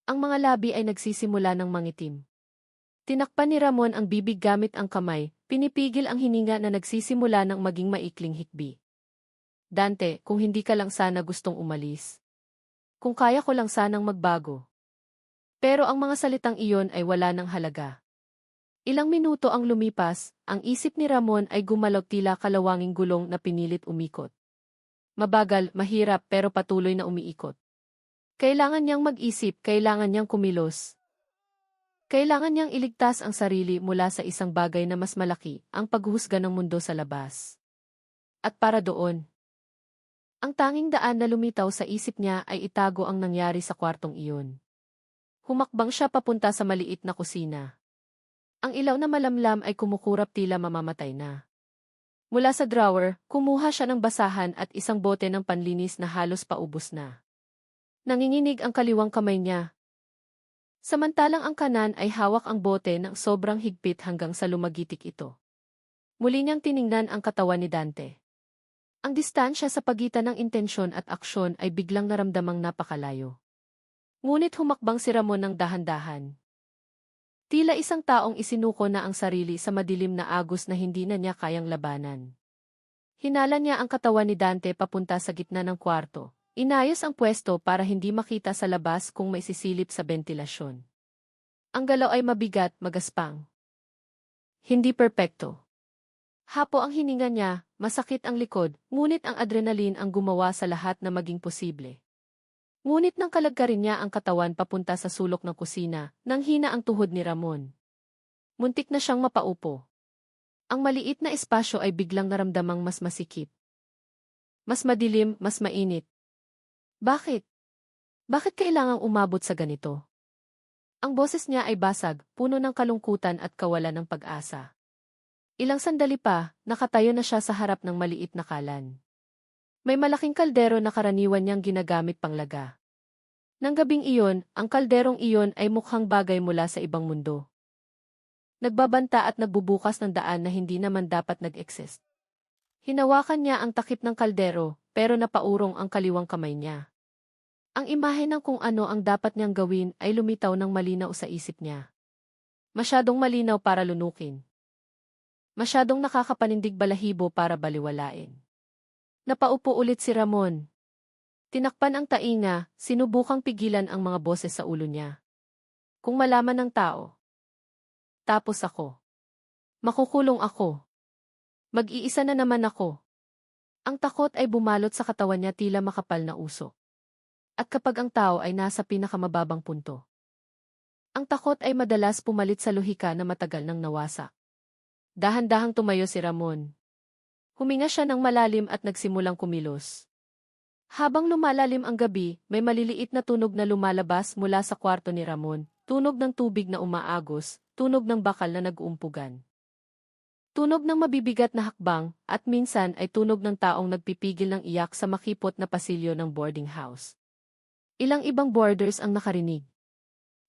Speaker 1: Ang mga labi ay nagsisimula ng mangitim. Tinakpan ni Ramon ang bibig gamit ang kamay, pinipigil ang hininga na nagsisimula ng maging maikling hikbi. Dante, kung hindi ka lang sana gustong umalis. Kung kaya ko lang sanang magbago. Pero ang mga salitang iyon ay wala ng halaga. Ilang minuto ang lumipas, ang isip ni Ramon ay gumalaw tila kalawanging gulong na pinilit umikot. Mabagal, mahirap pero patuloy na umiikot. Kailangan niyang mag-isip, kailangan niyang kumilos. Kailangan niyang iligtas ang sarili mula sa isang bagay na mas malaki, ang paghuhusga ng mundo sa labas. At para doon, ang tanging daan na lumitaw sa isip niya ay itago ang nangyari sa kwartong iyon. Humakbang siya papunta sa maliit na kusina. Ang ilaw na malamlam ay kumukurap tila mamamatay na. Mula sa drawer, kumuha siya ng basahan at isang bote ng panlinis na halos paubos na. Nanginginig ang kaliwang kamay niya. Samantalang ang kanan ay hawak ang bote ng sobrang higpit hanggang sa lumagitik ito. Muli niyang tiningnan ang katawan ni Dante. Ang distansya sa pagitan ng intensyon at aksyon ay biglang naramdamang napakalayo. Ngunit humakbang si Ramon ng dahan-dahan. Tila isang taong isinuko na ang sarili sa madilim na agos na hindi na niya kayang labanan. Hinala niya ang katawan ni Dante papunta sa gitna ng kwarto, Inayos ang pwesto para hindi makita sa labas kung may sisilip sa bentilasyon. Ang galaw ay mabigat, magaspang. Hindi perpekto. Hapo ang hininga niya, masakit ang likod, ngunit ang adrenaline ang gumawa sa lahat na maging posible. Ngunit nang kalagkarin niya ang katawan papunta sa sulok ng kusina, nang hina ang tuhod ni Ramon. Muntik na siyang mapaupo. Ang maliit na espasyo ay biglang naramdamang mas masikip. Mas madilim, mas mainit. Bakit? Bakit kailangang umabot sa ganito? Ang boses niya ay basag, puno ng kalungkutan at kawalan ng pag-asa. Ilang sandali pa, nakatayo na siya sa harap ng maliit na kalan. May malaking kaldero na karaniwan niyang ginagamit panglaga. Nang gabing iyon, ang kalderong iyon ay mukhang bagay mula sa ibang mundo. Nagbabanta at nagbubukas ng daan na hindi naman dapat nag-exist. Hinawakan niya ang takip ng kaldero, pero napaurong ang kaliwang kamay niya. Ang imahe ng kung ano ang dapat niyang gawin ay lumitaw ng malinaw sa isip niya. Masyadong malinaw para lunukin. Masyadong nakakapanindig balahibo para baliwalain. Napaupo ulit si Ramon. Tinakpan ang tainga, sinubukang pigilan ang mga boses sa ulo niya. Kung malaman ng tao. Tapos ako. Makukulong ako. Mag-iisa na naman ako. Ang takot ay bumalot sa katawan niya tila makapal na usok. At kapag ang tao ay nasa pinakamababang punto, ang takot ay madalas pumalit sa lohika na matagal nang nawasak. Dahan-dahang tumayo si Ramon. Huminga siya ng malalim at nagsimulang kumilos. Habang lumalalim ang gabi, may maliliit na tunog na lumalabas mula sa kwarto ni Ramon, tunog ng tubig na umaagos, tunog ng bakal na nag-uumpugan. Tunog ng mabibigat na hakbang, at minsan ay tunog ng taong nagpipigil ng iyak sa makipot na pasilyo ng boarding house. Ilang ibang boarders ang nakarinig.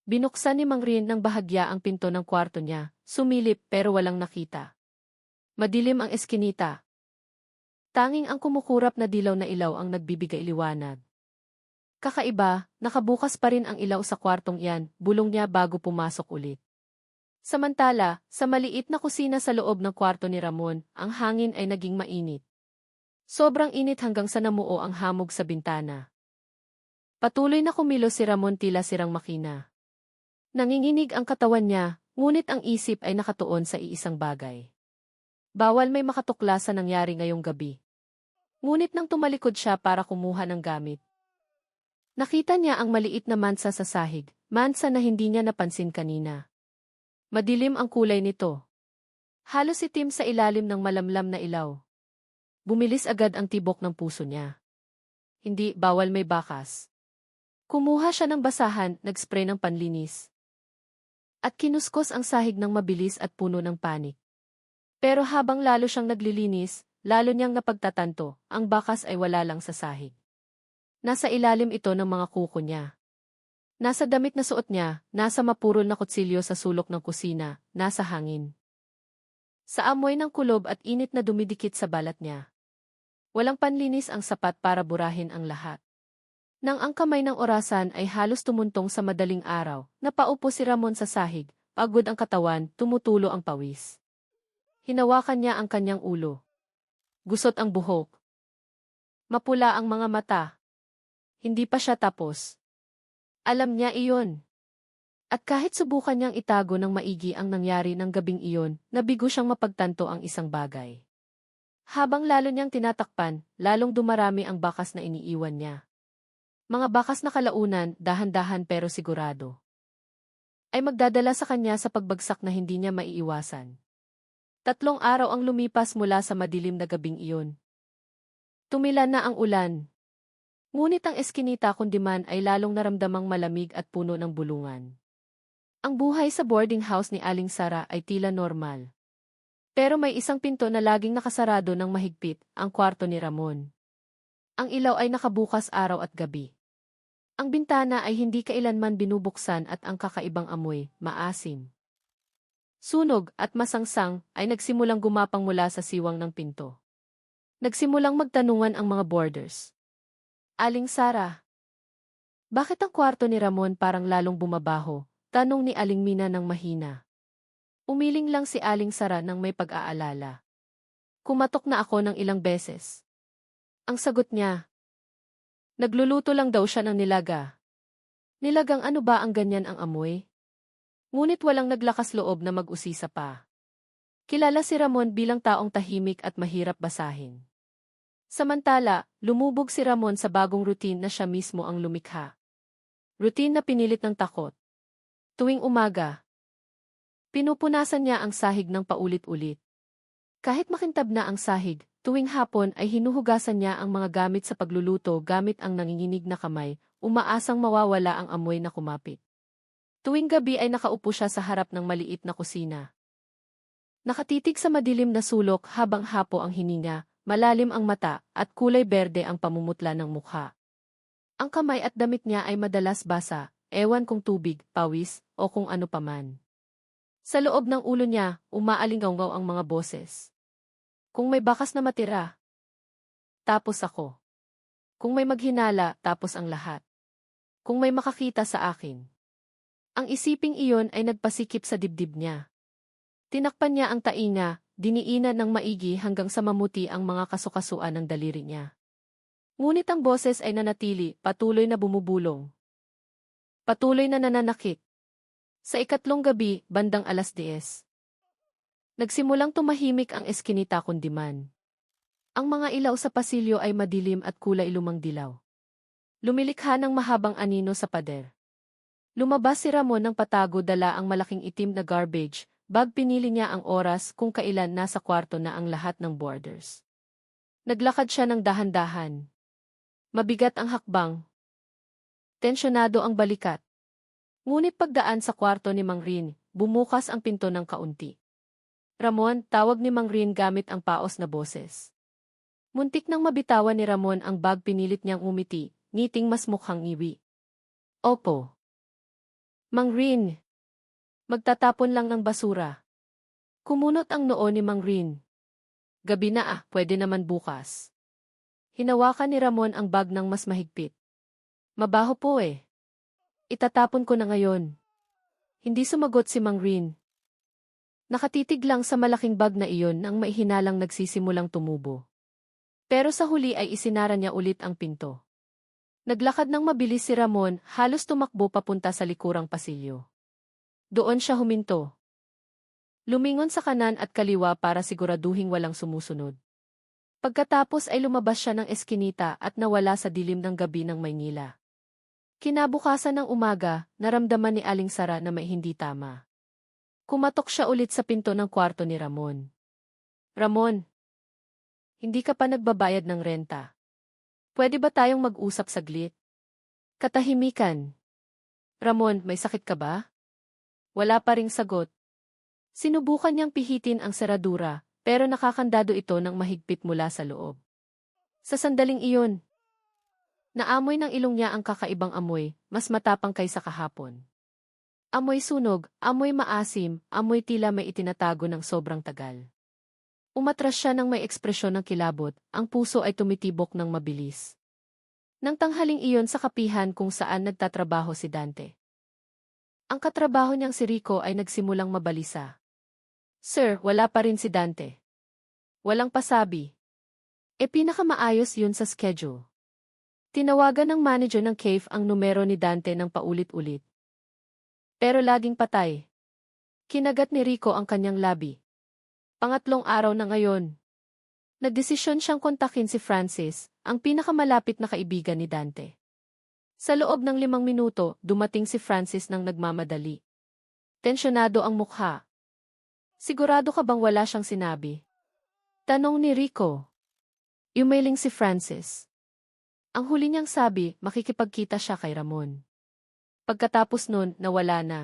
Speaker 1: Binuksan ni Mang Rin ng bahagya ang pinto ng kwarto niya, sumilip pero walang nakita. Madilim ang eskinita. Tanging ang kumukurap na dilaw na ilaw ang nagbibigay liwanag. Kakaiba, nakabukas pa rin ang ilaw sa kwartong iyan, bulong niya bago pumasok ulit. Samantala, sa maliit na kusina sa loob ng kwarto ni Ramon, ang hangin ay naging mainit. Sobrang init hanggang sa namuo ang hamog sa bintana. Patuloy na kumilos si Ramon tila sirang makina. Nanginginig ang katawan niya, ngunit ang isip ay nakatuon sa iisang bagay. Bawal may makatukla sa nangyari ngayong gabi. Ngunit nang tumalikod siya para kumuha ng gamit, nakita niya ang maliit na mansa sa sahig, mansa na hindi niya napansin kanina. Madilim ang kulay nito. Halos itim sa ilalim ng malamlam na ilaw. Bumilis agad ang tibok ng puso niya. Hindi, bawal may bakas. Kumuha siya ng basahan, nagspray ng panlinis. At kinuskos ang sahig ng mabilis at puno ng panik. Pero habang lalo siyang naglilinis, lalo niyang napagtatanto, ang bakas ay wala lang sa sahig. Nasa ilalim ito ng mga kuko niya. Nasa damit na suot niya, nasa mapurol na kutsilyo sa sulok ng kusina, nasa hangin. Sa amoy ng kulob at init na dumidikit sa balat niya. Walang panlinis ang sapat para burahin ang lahat. Nang ang kamay ng orasan ay halos tumuntong sa madaling araw, napaupo si Ramon sa sahig, pagod ang katawan, tumutulo ang pawis. Hinawakan niya ang kanyang ulo. Gusot ang buhok. Mapula ang mga mata. Hindi pa siya tapos. Alam niya iyon. At kahit subukan niyang itago ng maigi ang nangyari ng gabing iyon, nabigo siyang mapagtanto ang isang bagay. Habang lalo niyang tinatakpan, lalong dumarami ang bakas na iniiwan niya. Mga bakas na kalaunan, dahan-dahan pero sigurado, ay magdadala sa kanya sa pagbagsak na hindi niya maiiwasan. 3 araw ang lumipas mula sa madilim na gabing iyon. Tumila na ang ulan. Ngunit ang eskinita kundiman ay lalong naramdamang malamig at puno ng bulungan. Ang buhay sa boarding house ni Aling Sara ay tila normal. Pero may isang pinto na laging nakasarado ng mahigpit, ang kwarto ni Ramon. Ang ilaw ay nakabukas araw at gabi. Ang bintana ay hindi kailanman binubuksan at ang kakaibang amoy, maasim, sunog at masangsang, ay nagsimulang gumapang mula sa siwang ng pinto. Nagsimulang magtanungan ang mga boarders. Aling Sara, bakit ang kwarto ni Ramon parang lalong bumabaho? Tanong ni Aling Mina ng mahina. Umiling lang si Aling Sara ng may pag-aalala. Kumatok na ako ng ilang beses. Ang sagot niya, Nagluluto lang daw siya ng nilaga. Nilagang ano ba ang ganyan ang amoy? Ngunit walang naglakas loob na mag-usisa pa. Kilala si Ramon bilang taong tahimik at mahirap basahin. Samantala, lumubog si Ramon sa bagong routine na siya mismo ang lumikha. Routine na pinilit ng takot. Tuwing umaga, pinupunasan niya ang sahig ng paulit-ulit. Kahit makintab na ang sahig, tuwing hapon ay hinuhugasan niya ang mga gamit sa pagluluto gamit ang nanginginig na kamay, umaasang mawawala ang amoy na kumapit. Tuwing gabi ay nakaupo siya sa harap ng maliit na kusina. Nakatitig sa madilim na sulok habang hapo ang hininga, malalim ang mata, at kulay berde ang pamumutla ng mukha. Ang kamay at damit niya ay madalas basa, ewan kung tubig, pawis, o kung ano paman. Sa loob ng ulo niya, umaalingaw ang mga boses. Kung may bakas na matira, tapos ako. Kung may maghinala, tapos ang lahat. Kung may makakita sa akin. Ang isiping iyon ay nagpasikip sa dibdib niya. Tinakpan niya ang tainga, diniinan ng maigi hanggang sa mamuti ang mga kasukasuan ng daliri niya. Ngunit ang boses ay nanatili, patuloy na bumubulong. Patuloy na nananakit. Sa ikatlong gabi, bandang 10:00. Nagsimulang tumahimik ang eskinita kundiman. Ang mga ilaw sa pasilyo ay madilim at kulay lumang dilaw. Lumilikha ng mahabang anino sa pader. Lumabas si Ramon ng patago, dala ang malaking itim na garbage bag. Pinili niya ang oras kung kailan nasa kwarto na ang lahat ng boarders. Naglakad siya ng dahan-dahan. Mabigat ang hakbang. Tensyonado ang balikat. Ngunit pagdaan sa kwarto ni Mang Rin, bumukas ang pinto ng kaunti. Ramon, tawag ni Mang Rin gamit ang paos na boses. Muntik nang mabitawan ni Ramon ang bag, pinilit niyang umiti, ngiting mas mukhang iwi. Opo. Mang Rin. Magtatapon lang ng basura. Kumunot ang noo ni Mang Rin. Gabi na pwede naman bukas. Hinawakan ni Ramon ang bag ng mas mahigpit. Mabaho po eh. Itatapon ko na ngayon. Hindi sumagot si Mang Rin. Nakatitig lang sa malaking bag na iyon nang maihinalang nagsisimulang tumubo. Pero sa huli ay isinara niya ulit ang pinto. Naglakad ng mabilis si Ramon, halos tumakbo papunta sa likurang pasilyo. Doon siya huminto. Lumingon sa kanan at kaliwa para siguraduhing walang sumusunod. Pagkatapos ay lumabas siya ng eskinita at nawala sa dilim ng gabi ng Maynila. Kinabukasan ng umaga, naramdaman ni Aling Sara na may hindi tama. Kumatok siya ulit sa pinto ng kwarto ni Ramon. Ramon, hindi ka pa nagbabayad ng renta. Pwede ba tayong mag-usap saglit? Katahimikan. Ramon, may sakit ka ba? Wala pa ring sagot. Sinubukan niyang pihitin ang seradura, pero nakakandado ito ng mahigpit mula sa loob. Sa sandaling iyon, naamoy ng ilong niya ang kakaibang amoy, mas matapang kaysa kahapon. Amoy sunog, amoy maasim, amoy tila may itinatago ng sobrang tagal. Umatras siya ng may ekspresyon ng kilabot, ang puso ay tumitibok ng mabilis. Nang tanghaling iyon sa kapihan kung saan nagtatrabaho si Dante. Ang katrabaho niyang si Rico ay nagsimulang mabalisa. Sir, wala pa rin si Dante. Walang pasabi. Pinakamaayos yun sa schedule. Tinawagan ng manager ng cave ang numero ni Dante ng paulit-ulit. Pero laging patay. Kinagat ni Rico ang kanyang labi. Pangatlong araw na ngayon. Nagdesisyon siyang kontakin si Francis, ang pinakamalapit na kaibigan ni Dante. Sa loob ng 5 minuto, dumating si Francis nang nagmamadali. Tensyonado ang mukha. Sigurado ka bang wala siyang sinabi? Tanong ni Rico. Umailing si Francis. Ang huli niyang sabi, makikipagkita siya kay Ramon. Pagkatapos nun, nawala na.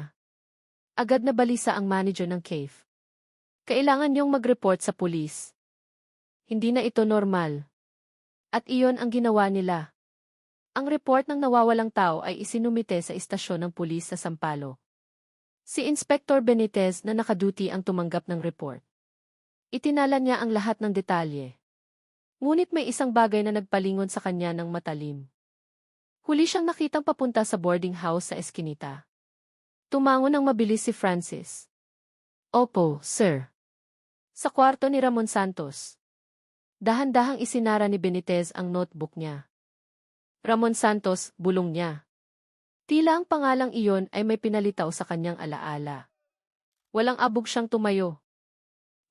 Speaker 1: Agad na balisa ang manager ng cave. Kailangan niyong mag-report sa pulis. Hindi na ito normal. At iyon ang ginawa nila. Ang report ng nawawalang tao ay isinumite sa istasyon ng pulis sa Sampaloc. Si Inspector Benitez na nakaduty ang tumanggap ng report. Itinala niya ang lahat ng detalye. Ngunit may isang bagay na nagpalingon sa kanya ng matalim. Huli siyang nakitang papunta sa boarding house sa eskinita. Tumango ng mabilis si Francis. Opo, sir. Sa kwarto ni Ramon Santos. Dahan-dahang isinara ni Benitez ang notebook niya. Ramon Santos, bulong niya. Tila ang pangalang iyon ay may pinalitaw sa kanyang alaala. Walang abog siyang tumayo.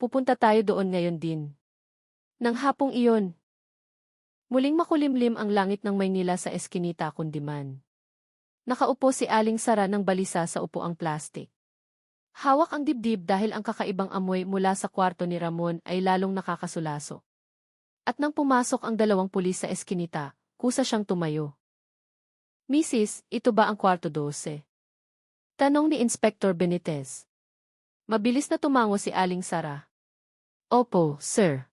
Speaker 1: Pupunta tayo doon ngayon din. Nang hapong iyon. Muling makulimlim ang langit ng Maynila sa Eskinita Kundiman. Nakaupo si Aling Sara ng balisa sa upuang plastik. Hawak ang dibdib dahil ang kakaibang amoy mula sa kwarto ni Ramon ay lalong nakakasulaso. At nang pumasok ang dalawang pulis sa Eskinita, kusa siyang tumayo. Mrs., ito ba ang kwarto 12? Tanong ni Inspector Benitez. Mabilis na tumango si Aling Sara. Opo, sir.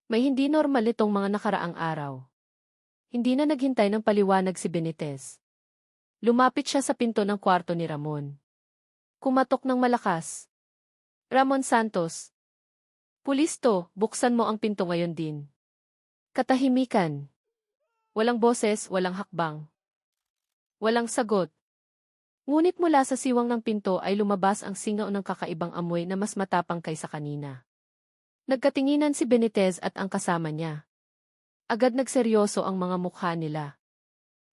Speaker 1: May hindi normal itong mga nakaraang araw. Hindi na naghintay ng paliwanag si Benitez. Lumapit siya sa pinto ng kwarto ni Ramon. Kumatok ng malakas. Ramon Santos. Pulis to, buksan mo ang pinto ngayon din. Katahimikan. Walang boses, walang hakbang. Walang sagot. Ngunit mula sa siwang ng pinto ay lumabas ang singaw ng kakaibang amoy na mas matapang kaysa kanina. Nagkatinginan si Benitez at ang kasama niya. Agad nagseryoso ang mga mukha nila.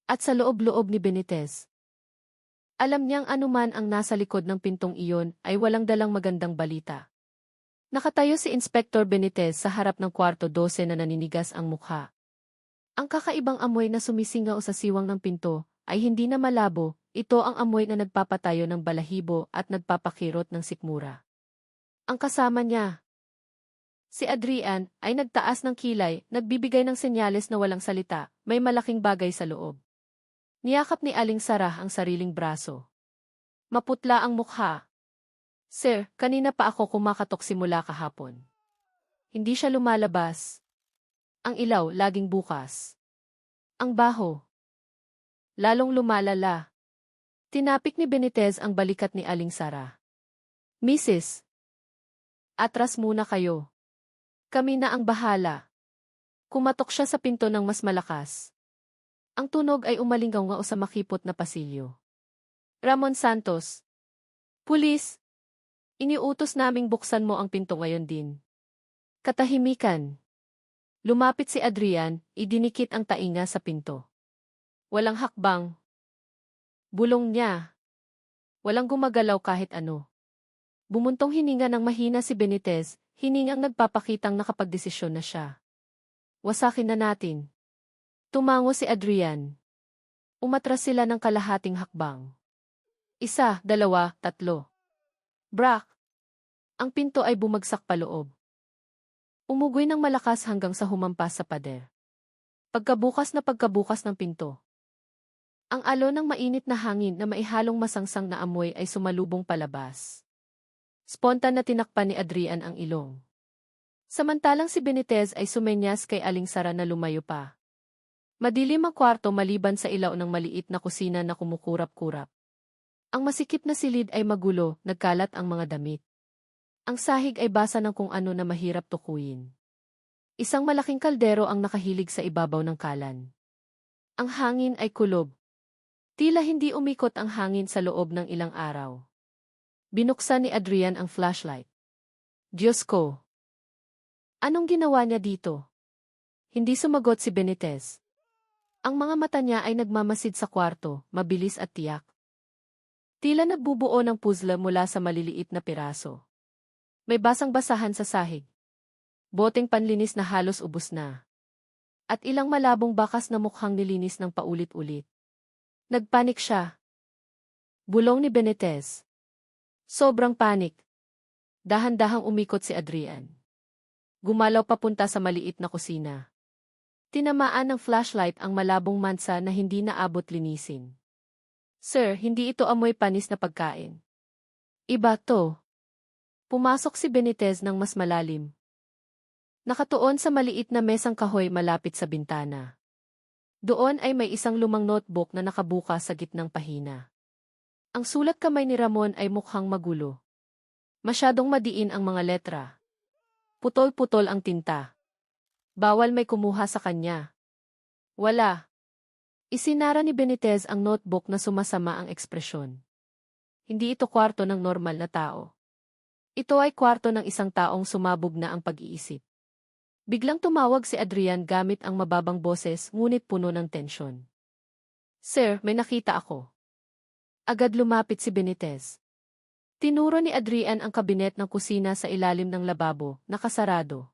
Speaker 1: At sa loob-loob ni Benitez, alam niyang anuman ang nasa likod ng pintong iyon ay walang dalang magandang balita. Nakatayo si Inspector Benitez sa harap ng kwarto 12 na naninigas ang mukha. Ang kakaibang amoy na sumisingaw sa siwang ng pinto ay hindi na malabo, ito ang amoy na nagpapatayo ng balahibo at nagpapakirot ng sikmura. Ang kasama niya, si Adrian, ay nagtaas ng kilay, nagbibigay ng senyales na walang salita, may malaking bagay sa loob. Niyakap ni Aling Sara ang sariling braso. Maputla ang mukha. Sir, kanina pa ako kumakatok simula kahapon. Hindi siya lumalabas. Ang ilaw laging bukas. Ang baho. Lalong lumalala. Tinapik ni Benitez ang balikat ni Aling Sara. Mrs. Atras muna kayo. Kami na ang bahala. Kumatok siya sa pinto ng mas malakas. Ang tunog ay umalingaw sa makipot na pasilyo. Ramon Santos. Pulis. Iniutos naming buksan mo ang pinto ngayon din. Katahimikan. Lumapit si Adrian, idinikit ang tainga sa pinto. Walang hakbang. Bulong niya. Walang gumagalaw kahit ano. Bumuntong hininga ng mahina si Benitez, hiningang nagpapakitang nakapagdesisyon na siya. Wasakin na natin. Tumango si Adrian. Umatras sila ng kalahating hakbang. 1, 2, 3. Brak! Ang pinto ay bumagsak paloob. Umugoy ng malakas hanggang sa humampas sa pader. Pagkabukas ng pinto. Ang alon ng mainit na hangin na maihalong masangsang na amoy ay sumalubong palabas. Spontan na tinakpan ni Adrian ang ilong. Samantalang si Benitez ay sumenyas kay Aling Sara na lumayo pa. Madilim ang kwarto maliban sa ilaw ng maliit na kusina na kumukurap-kurap. Ang masikip na silid ay magulo, nagkalat ang mga damit. Ang sahig ay basa ng kung ano na mahirap tukuyin. Isang malaking kaldero ang nakahilig sa ibabaw ng kalan. Ang hangin ay kulob. Tila hindi umikot ang hangin sa loob ng ilang araw. Binuksan ni Adrian ang flashlight. Diyos ko! Anong ginawa niya dito? Hindi sumagot si Benitez. Ang mga mata niya ay nagmamasid sa kwarto, mabilis at tiyak. Tila nagbubuo ng puzzle mula sa maliliit na piraso. May basang-basahan sa sahig. Boteng panlinis na halos ubos na. At ilang malabong bakas na mukhang nilinis ng paulit-ulit. Nagpanik siya. Bulong ni Benitez. Sobrang panik. Dahan-dahang umikot si Adrian. Gumalaw papunta sa maliit na kusina. Tinamaan ng flashlight ang malabong mansa na hindi naabot linisin. Sir, hindi ito amoy panis na pagkain. Iba to. Pumasok si Benitez ng mas malalim. Nakatuon sa maliit na mesang kahoy malapit sa bintana. Doon ay may isang lumang notebook na nakabukas sa gitnang pahina. Ang sulat kamay ni Ramon ay mukhang magulo. Masyadong madiin ang mga letra. Putol-putol ang tinta. Bawal may kumuha sa kanya. Wala. Isinara ni Benitez ang notebook na sumasama ang ekspresyon. Hindi ito kwarto ng normal na tao. Ito ay kwarto ng isang taong sumabog na ang pag-iisip. Biglang tumawag si Adrian gamit ang mababang boses ngunit puno ng tensyon. Sir, may nakita ako. Agad lumapit si Benitez. Tinuro ni Adrian ang kabinet ng kusina sa ilalim ng lababo, nakasarado.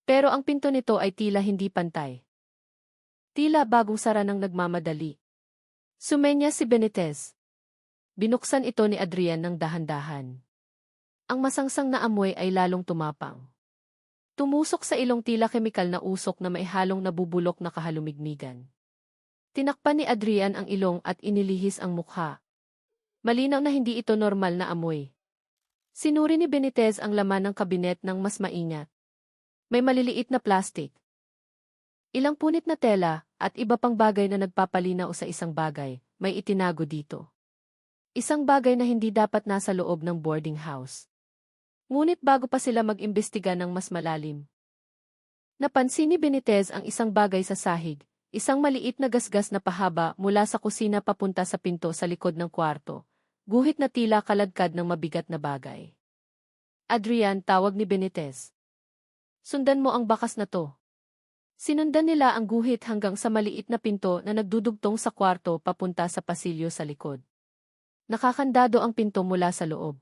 Speaker 1: Pero ang pinto nito ay tila hindi pantay. Tila bagong sara ng nagmamadali. Sumenya si Benitez. Binuksan ito ni Adrian ng dahan-dahan. Ang masangsang na amoy ay lalong tumapang. Tumusok sa ilong tila kemikal na usok na may halong nabubulok na kahalumigmigan. Tinakpan ni Adrian ang ilong at inilihis ang mukha. Malinaw na hindi ito normal na amoy. Sinuri ni Benitez ang laman ng kabinet ng mas maingat. May maliliit na plastik, ilang punit na tela, at iba pang bagay na nagpapalinaw sa isang bagay, may itinago dito. Isang bagay na hindi dapat nasa loob ng boarding house. Ngunit bago pa sila mag-imbestiga ng mas malalim, napansin ni Benitez ang isang bagay sa sahig, isang maliit na gasgas na pahaba mula sa kusina papunta sa pinto sa likod ng kwarto, guhit na tila kaladkad ng mabigat na bagay. Adrian, tawag ni Benitez. Sundan mo ang bakas na to. Sinundan nila ang guhit hanggang sa maliit na pinto na nagdudugtong sa kwarto papunta sa pasilyo sa likod. Nakakandado ang pinto mula sa loob.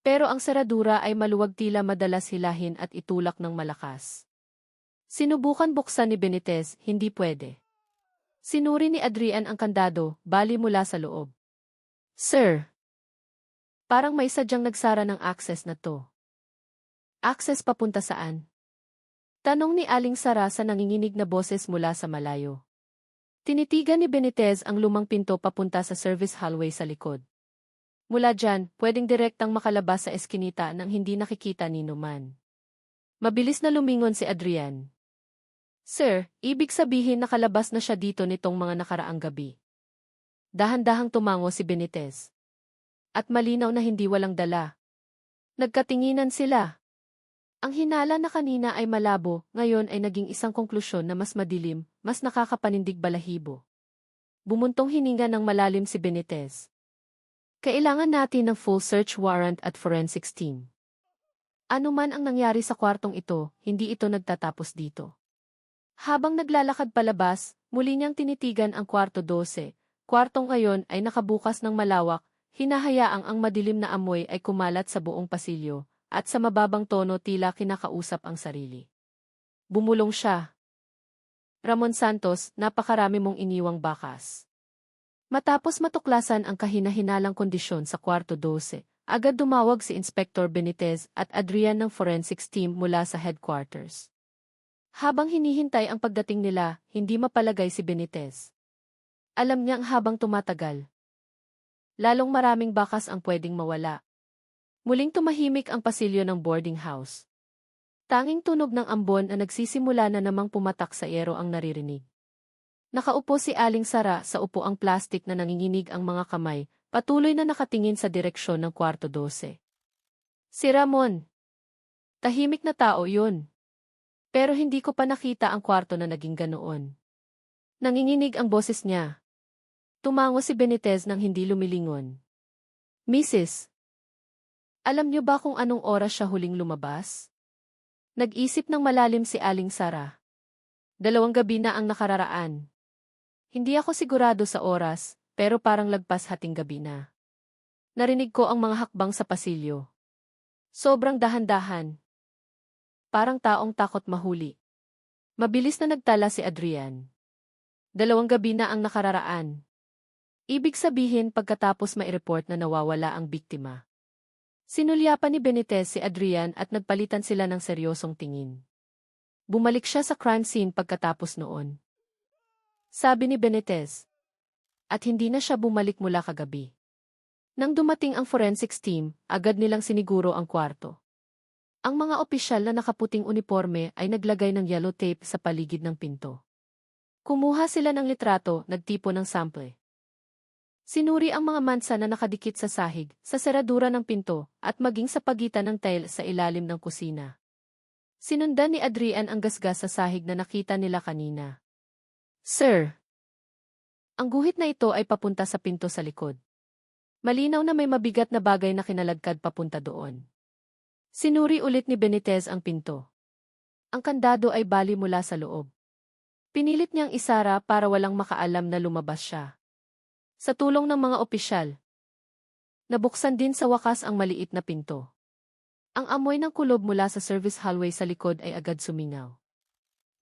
Speaker 1: Pero ang seradura ay maluwag, tila madalas hilahin at itulak ng malakas. Sinubukan buksan ni Benitez, hindi pwede. Sinuri ni Adrian ang kandado, bali mula sa loob. Sir! Parang may sadyang nagsara ng access na to. Access papunta saan? Tanong ni Aling Sara sa nanginginig na boses mula sa malayo. Tinitigan ni Benitez ang lumang pinto papunta sa service hallway sa likod. Mula dyan, pwedeng direktang makalabas sa eskinita nang hindi nakikita ni Numan. Mabilis na lumingon si Adrian. Sir, ibig sabihin nakalabas na siya dito nitong mga nakaraang gabi. Dahan-dahang tumango si Benitez. At malinaw na hindi walang dala. Nagkatinginan sila. Ang hinala na kanina ay malabo, ngayon ay naging isang konklusyon na mas madilim, mas nakakapanindig balahibo. Bumuntong hininga ng malalim si Benitez. Kailangan natin ng full search warrant at forensics team. Ano man ang nangyari sa kwartong ito, hindi ito nagtatapos dito. Habang naglalakad palabas, muli niyang tinitigan ang kwarto 12. Kwartong ngayon ay nakabukas ng malawak, hinahayaang ang madilim na amoy ay kumalat sa buong pasilyo. At sa mababang tono tila kinakausap ang sarili. Bumulong siya. Ramon Santos, napakarami mong iniwang bakas. Matapos matuklasan ang kahina-hinalang kondisyon sa kwarto 12, agad dumawag si Inspector Benitez at Adrian ng forensics team mula sa headquarters. Habang hinihintay ang pagdating nila, hindi mapalagay si Benitez. Alam niyang habang tumatagal, lalong maraming bakas ang pwedeng mawala. Muling tumahimik ang pasilyo ng boarding house. Tanging tunog ng ambon na nagsisimula na namang pumatak sa yero ang naririnig. Nakaupo si Aling Sara sa upuang plastik na nanginginig ang mga kamay, patuloy na nakatingin sa direksyon ng kwarto 12. Si Ramon. Tahimik na tao yun. Pero hindi ko pa nakita ang kwarto na naging ganoon. Nanginginig ang boses niya. Tumango si Benitez nang hindi lumilingon. Mrs. Alam niyo ba kung anong oras siya huling lumabas? Nag-isip ng malalim si Aling Sara. 2 gabi na ang nakararaan. Hindi ako sigurado sa oras, pero parang lagpas hating gabi na. Narinig ko ang mga hakbang sa pasilyo. Sobrang dahan-dahan. Parang taong takot mahuli. Mabilis na nagtala si Adrian. 2 gabi na ang nakararaan. Ibig sabihin pagkatapos mai-report na nawawala ang biktima. Sinulyapan ni Benitez si Adrian at nagpalitan sila ng seryosong tingin. Bumalik siya sa crime scene pagkatapos noon. Sabi ni Benitez. At hindi na siya bumalik mula kagabi. Nang dumating ang forensics team, agad nilang siniguro ang kwarto. Ang mga opisyal na nakaputing uniforme ay naglagay ng yellow tape sa paligid ng pinto. Kumuha sila ng litrato, nagtipo ng sample. Sinuri ang mga mansa na nakadikit sa sahig, sa seradura ng pinto, at maging sa pagitan ng tile sa ilalim ng kusina. Sinundan ni Adrian ang gasgas sa sahig na nakita nila kanina. Sir! Ang guhit na ito ay papunta sa pinto sa likod. Malinaw na may mabigat na bagay na kinaladkad papunta doon. Sinuri ulit ni Benitez ang pinto. Ang kandado ay bali mula sa loob. Pinilit niyang isara para walang makaalam na lumabas siya. Sa tulong ng mga opisyal, nabuksan din sa wakas ang maliit na pinto. Ang amoy ng kulob mula sa service hallway sa likod ay agad sumingaw.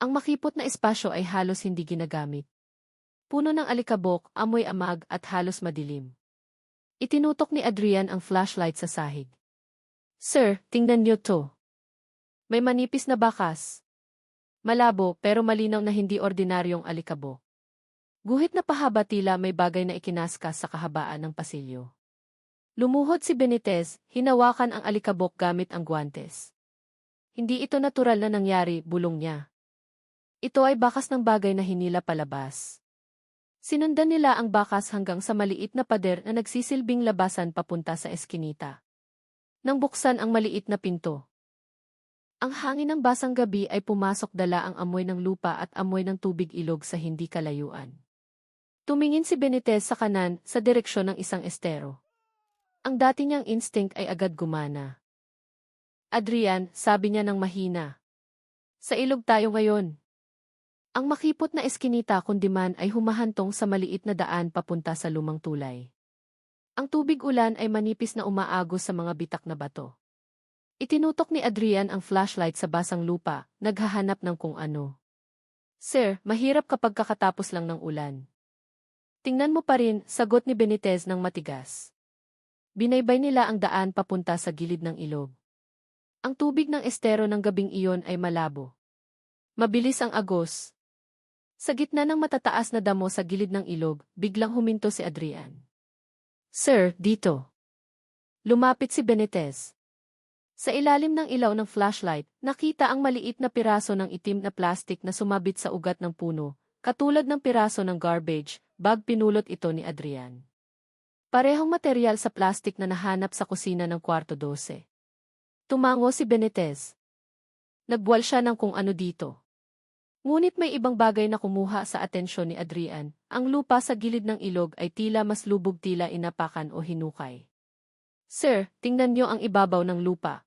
Speaker 1: Ang makipot na espasyo ay halos hindi ginagamit. Puno ng alikabok, amoy amag at halos madilim. Itinutok ni Adrian ang flashlight sa sahig. Sir, tingnan niyo to. May manipis na bakas. Malabo pero malinaw na hindi ordinaryong alikabok. Guhit na pahaba tila may bagay na ikinaskas sa kahabaan ng pasilyo. Lumuhod si Benitez, hinawakan ang alikabok gamit ang guwantes. Hindi ito natural na nangyari, bulong niya. Ito ay bakas ng bagay na hinila palabas. Sinundan nila ang bakas hanggang sa maliit na pader na nagsisilbing labasan papunta sa eskinita. Nang buksan ang maliit na pinto, ang hangin ng basang gabi ay pumasok dala ang amoy ng lupa at amoy ng tubig ilog sa hindi kalayuan. Tumingin si Benitez sa kanan sa direksyon ng isang estero. Ang dati niyang instinct ay agad gumana. Adrian, sabi niya ng mahina. Sa ilog tayo ngayon. Ang makipot na eskinita kundiman ay humahantong sa maliit na daan papunta sa lumang tulay. Ang tubig ulan ay manipis na umaagos sa mga bitak na bato. Itinutok ni Adrian ang flashlight sa basang lupa, naghahanap ng kung ano. Sir, mahirap kapag kakatapos lang ng ulan. Tingnan mo pa rin, sagot ni Benitez ng matigas. Binaybay nila ang daan papunta sa gilid ng ilog. Ang tubig ng estero ng gabing iyon ay malabo. Mabilis ang agos. Sa gitna ng matataas na damo sa gilid ng ilog, biglang huminto si Adrian. Sir, dito. Lumapit si Benitez. Sa ilalim ng ilaw ng flashlight, nakita ang maliit na piraso ng itim na plastik na sumabit sa ugat ng puno, katulad ng piraso ng garbage bag pinulot ito ni Adrian. Parehong material sa plastik na nahanap sa kusina ng kwarto 12. Tumango si Benitez. Nagbuwal siya ng kung ano dito. Ngunit may ibang bagay na kumuha sa atensyon ni Adrian. Ang lupa sa gilid ng ilog ay tila mas lubog tila inapakan o hinukay. Sir, tingnan niyo ang ibabaw ng lupa.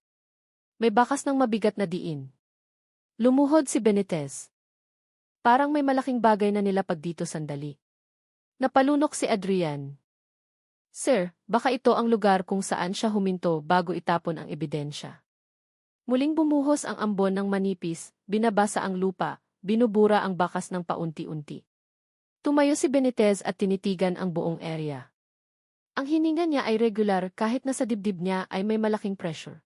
Speaker 1: May bakas ng mabigat na diin. Lumuhod si Benitez. Parang may malaking bagay na nilapag dito sandali. Napalunok si Adrian. Sir, baka ito ang lugar kung saan siya huminto bago itapon ang ebidensya. Muling bumuhos ang ambon ng manipis, binabasa ang lupa, binubura ang bakas ng paunti-unti. Tumayo si Benitez at tinitigan ang buong area. Ang hininga niya ay regular kahit na sa dibdib niya ay may malaking pressure.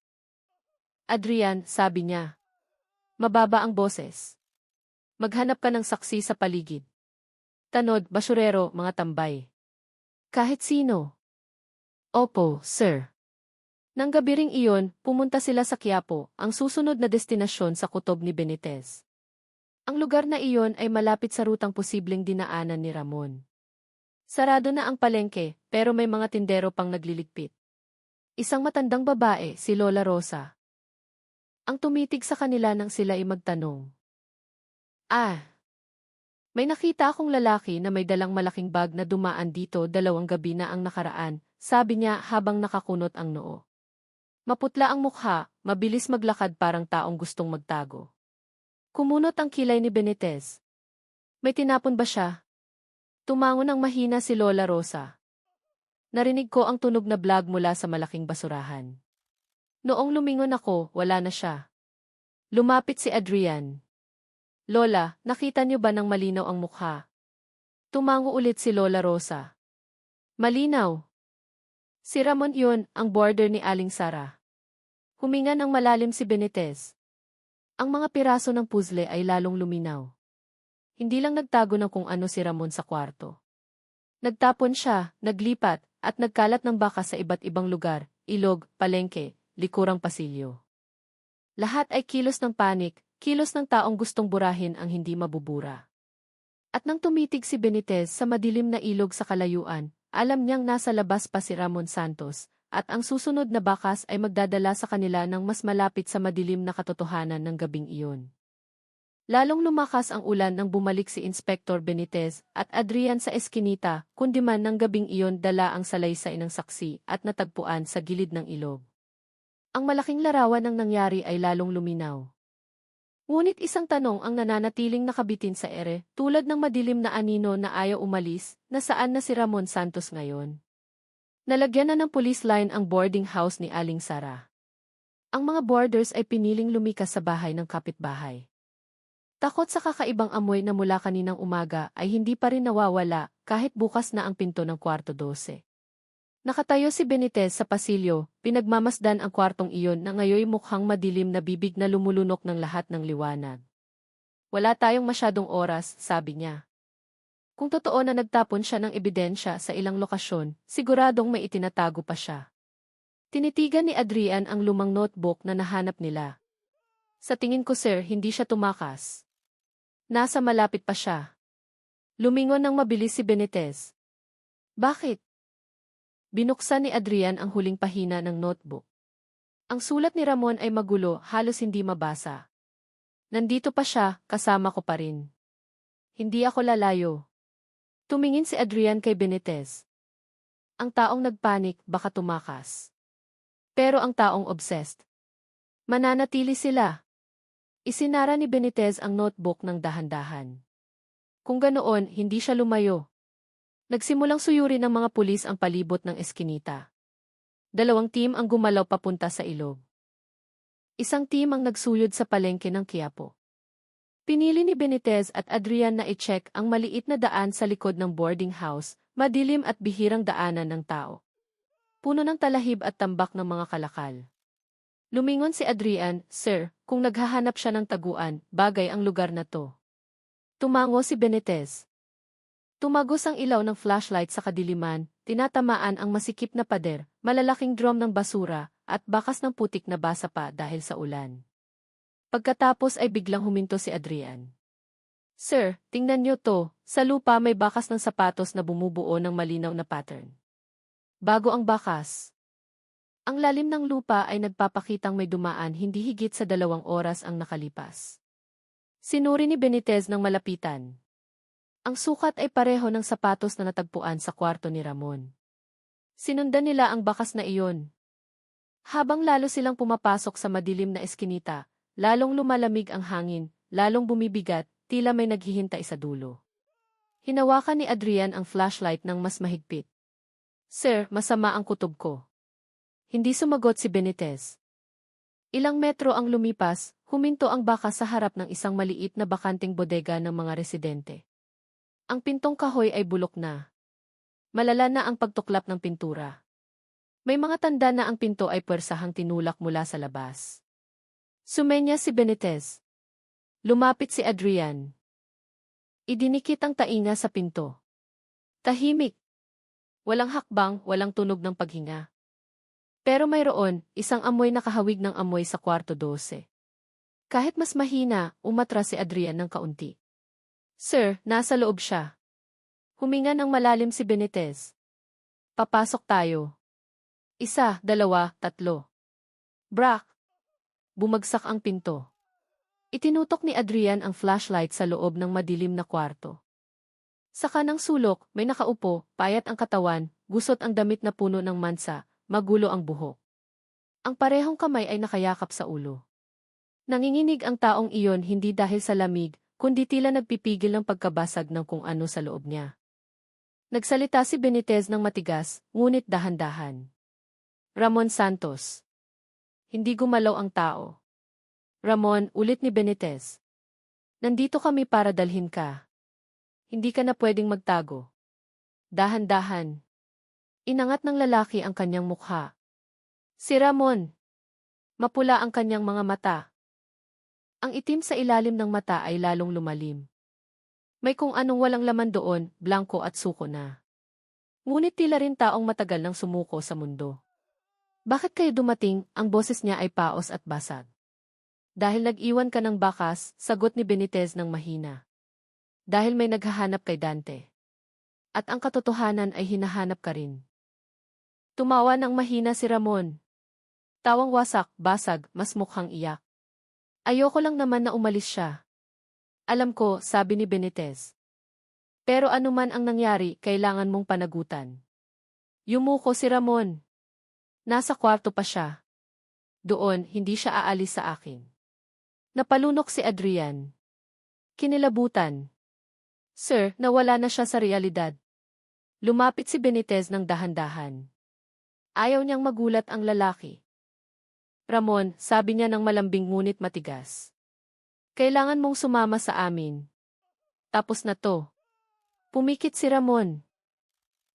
Speaker 1: Adrian, sabi niya. Mababa ang boses. Maghanap ka ng saksi sa paligid. Tanod, basurero, mga tambay. Kahit sino. Opo, sir. Nang gabi ring iyon, pumunta sila sa Quiapo, ang susunod na destinasyon sa kutob ni Benitez. Ang lugar na iyon ay malapit sa rutang posibleng dinaanan ni Ramon. Sarado na ang palengke, pero may mga tindero pang nagliligpit. Isang matandang babae, si Lola Rosa. Ang tumitig sa kanila nang sila ay magtanong. May nakita akong lalaki na may dalang malaking bag na dumaan dito 2 gabi na ang nakaraan, sabi niya habang nakakunot ang noo. Maputla ang mukha, mabilis maglakad parang taong gustong magtago. Kumunot ang kilay ni Benitez. May tinapon ba siya? Tumango ng mahina si Lola Rosa. Narinig ko ang tunog na blag mula sa malaking basurahan. Noong lumingon ako, wala na siya. Lumapit si Adrian. Lola, nakita niyo ba ng malinaw ang mukha? Tumango ulit si Lola Rosa. Malinaw. Si Ramon yun, ang boarder ni Aling Sara. Huminga ng malalim si Benitez. Ang mga piraso ng puzzle ay lalong luminaw. Hindi lang nagtago ng kung ano si Ramon sa kwarto. Nagtapon siya, naglipat, at nagkalat ng bakas sa iba't ibang lugar, ilog, palengke, likurang pasilyo. Lahat ay kilos ng panik, kilos ng taong gustong burahin ang hindi mabubura. At nang tumitig si Benitez sa madilim na ilog sa kalayuan, alam niyang nasa labas pa si Ramon Santos, at ang susunod na bakas ay magdadala sa kanila ng mas malapit sa madilim na katotohanan ng gabing iyon. Lalong lumakas ang ulan nang bumalik si Inspektor Benitez at Adrian sa eskinita, kundi man ng gabing iyon dala ang salaysay ng saksi at natagpuan sa gilid ng ilog. Ang malaking larawan ng nangyari ay lalong luminaw. Ngunit isang tanong ang nananatiling nakabitin sa ere, tulad ng madilim na anino na ayaw umalis, nasaan na si Ramon Santos ngayon? Nalagyan na ng police line ang boarding house ni Aling Sara. Ang mga boarders ay piniling lumikas sa bahay ng kapitbahay. Takot sa kakaibang amoy na mula kaninang umaga ay hindi pa rin nawawala kahit bukas na ang pinto ng kwarto 12. Nakatayo si Benitez sa pasilyo, pinagmamasdan ang kwartong iyon na ngayoy mukhang madilim na bibig na lumulunok ng lahat ng liwanag. Wala tayong masyadong oras, sabi niya. Kung totoo na nagtapon siya ng ebidensya sa ilang lokasyon, siguradong may itinatago pa siya. Tinitigan ni Adrian ang lumang notebook na nahanap nila. Sa tingin ko sir, hindi siya tumakas. Nasa malapit pa siya. Lumingon ng mabilis si Benitez. Bakit? Binuksan ni Adrian ang huling pahina ng notebook. Ang sulat ni Ramon ay magulo, halos hindi mabasa. Nandito pa siya, kasama ko pa rin. Hindi ako lalayo. Tumingin si Adrian kay Benitez. Ang taong nagpanik, baka tumakas. Pero ang taong obsessed. Mananatili sila. Isinara ni Benitez ang notebook ng dahan-dahan. Kung ganoon, hindi siya lumayo. Nagsimulang suyurin ng mga pulis ang palibot ng eskinita. 2 team ang gumalaw papunta sa ilog. Isang team ang nagsuyod sa palengke ng Quiapo. Pinili ni Benitez at Adrian na i-check ang maliit na daan sa likod ng boarding house, madilim at bihirang daanan ng tao. Puno ng talahib at tambak ng mga kalakal. Lumingon si Adrian, Sir, kung naghahanap siya ng taguan, bagay ang lugar na to. Tumango si Benitez. Tumagos ang ilaw ng flashlight sa kadiliman, tinatamaan ang masikip na pader, malalaking drum ng basura, at bakas ng putik na basa pa dahil sa ulan. Pagkatapos ay biglang huminto si Adrian. Sir, tingnan niyo to, sa lupa may bakas ng sapatos na bumubuo ng malinaw na pattern. Bago ang bakas. Ang lalim ng lupa ay nagpapakitang may dumaan hindi higit sa 2 oras ang nakalipas. Sinuri ni Benitez ng malapitan. Ang sukat ay pareho ng sapatos na natagpuan sa kwarto ni Ramon. Sinundan nila ang bakas na iyon. Habang lalo silang pumapasok sa madilim na eskinita, lalong lumalamig ang hangin, lalong bumibigat, tila may naghihintay sa dulo. Hinawakan ni Adrian ang flashlight ng mas mahigpit. Sir, masama ang kutob ko. Hindi sumagot si Benitez. Ilang metro ang lumipas, huminto ang bakas sa harap ng isang maliit na bakanting bodega ng mga residente. Ang pintong kahoy ay bulok na. Malala na ang pagtuklap ng pintura. May mga tanda na ang pinto ay puwersahang tinulak mula sa labas. Sumenya si Benitez. Lumapit si Adrian. Idinikit ang tainga sa pinto. Tahimik. Walang hakbang, walang tunog ng paghinga. Pero mayroon, isang amoy na kahawig ng amoy sa kwarto 12. Kahit mas mahina, umatras si Adrian ng kaunti. Sir, nasa loob siya. Huminga ng malalim si Benitez. Papasok tayo. 1, 2, 3. Brak! Bumagsak ang pinto. Itinutok ni Adrian ang flashlight sa loob ng madilim na kwarto. Sa kanang sulok, may nakaupo, payat ang katawan, gusot ang damit na puno ng mansa, magulo ang buhok. Ang parehong kamay ay nakayakap sa ulo. Nanginginig ang taong iyon hindi dahil sa lamig, kundi tila nagpipigil ng pagkabasag ng kung ano sa loob niya. Nagsalita si Benitez ng matigas, ngunit dahan-dahan. Ramon Santos. Hindi gumalaw ang tao. Ramon, ulit ni Benitez. Nandito kami para dalhin ka. Hindi ka na pwedeng magtago. Dahan-dahan. Inangat ng lalaki ang kanyang mukha. Si Ramon. Mapula ang kanyang mga mata. Ang itim sa ilalim ng mata ay lalong lumalim. May kung anong walang laman doon, blanko at suko na. Ngunit tila rin taong matagal nang sumuko sa mundo. Bakit kayo dumating? Ang boses niya ay paos at basag. Dahil nag-iwan ka ng bakas, sagot ni Benitez ng mahina. Dahil may naghahanap kay Dante. At ang katotohanan ay hinahanap ka rin. Tumawa ng mahina si Ramon. Tawang wasak, basag, mas mukhang iyak. Ayoko lang naman na umalis siya. Alam ko, sabi ni Benitez. Pero anuman ang nangyari, kailangan mong panagutan. Yumuko si Ramon. Nasa kwarto pa siya. Doon, hindi siya aalis sa akin. Napalunok si Adrian. Kinilabutan. Sir, nawala na siya sa realidad. Lumapit si Benitez ng dahan-dahan. Ayaw niyang magulat ang lalaki. Ramon, sabi niya ng malambing ngunit matigas. Kailangan mong sumama sa amin. Tapos na to. Pumikit si Ramon.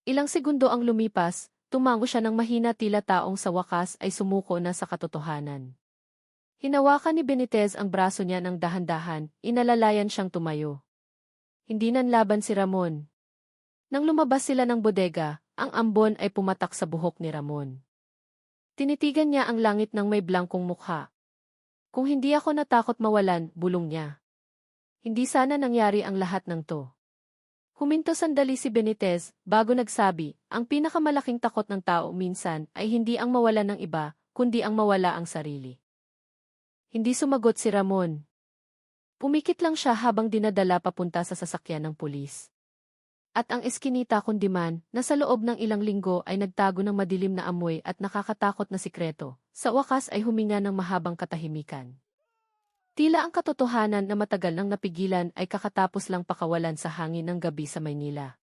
Speaker 1: Ilang segundo ang lumipas, tumango siya ng mahina tila taong sa wakas ay sumuko na sa katotohanan. Hinawakan ni Benitez ang braso niya ng dahan-dahan, inalalayan siyang tumayo. Hindi nanlaban si Ramon. Nang lumabas sila ng bodega, ang ambon ay pumatak sa buhok ni Ramon. Tinitigan niya ang langit ng may blangkong mukha. Kung hindi ako natakot mawalan, bulong niya. Hindi sana nangyari ang lahat ng to. Huminto sandali si Benitez, bago nagsabi, ang pinakamalaking takot ng tao minsan ay hindi ang mawala ng iba, kundi ang mawala ang sarili. Hindi sumagot si Ramon. Pumikit lang siya habang dinadala papunta sa sasakyan ng pulis. At ang eskinita kundiman, na sa loob ng ilang linggo ay nagtago ng madilim na amoy at nakakatakot na sikreto, sa wakas ay huminga ng mahabang katahimikan. Tila ang katotohanan na matagal nang napigilan ay kakatapos lang pakawalan sa hangin ng gabi sa Maynila.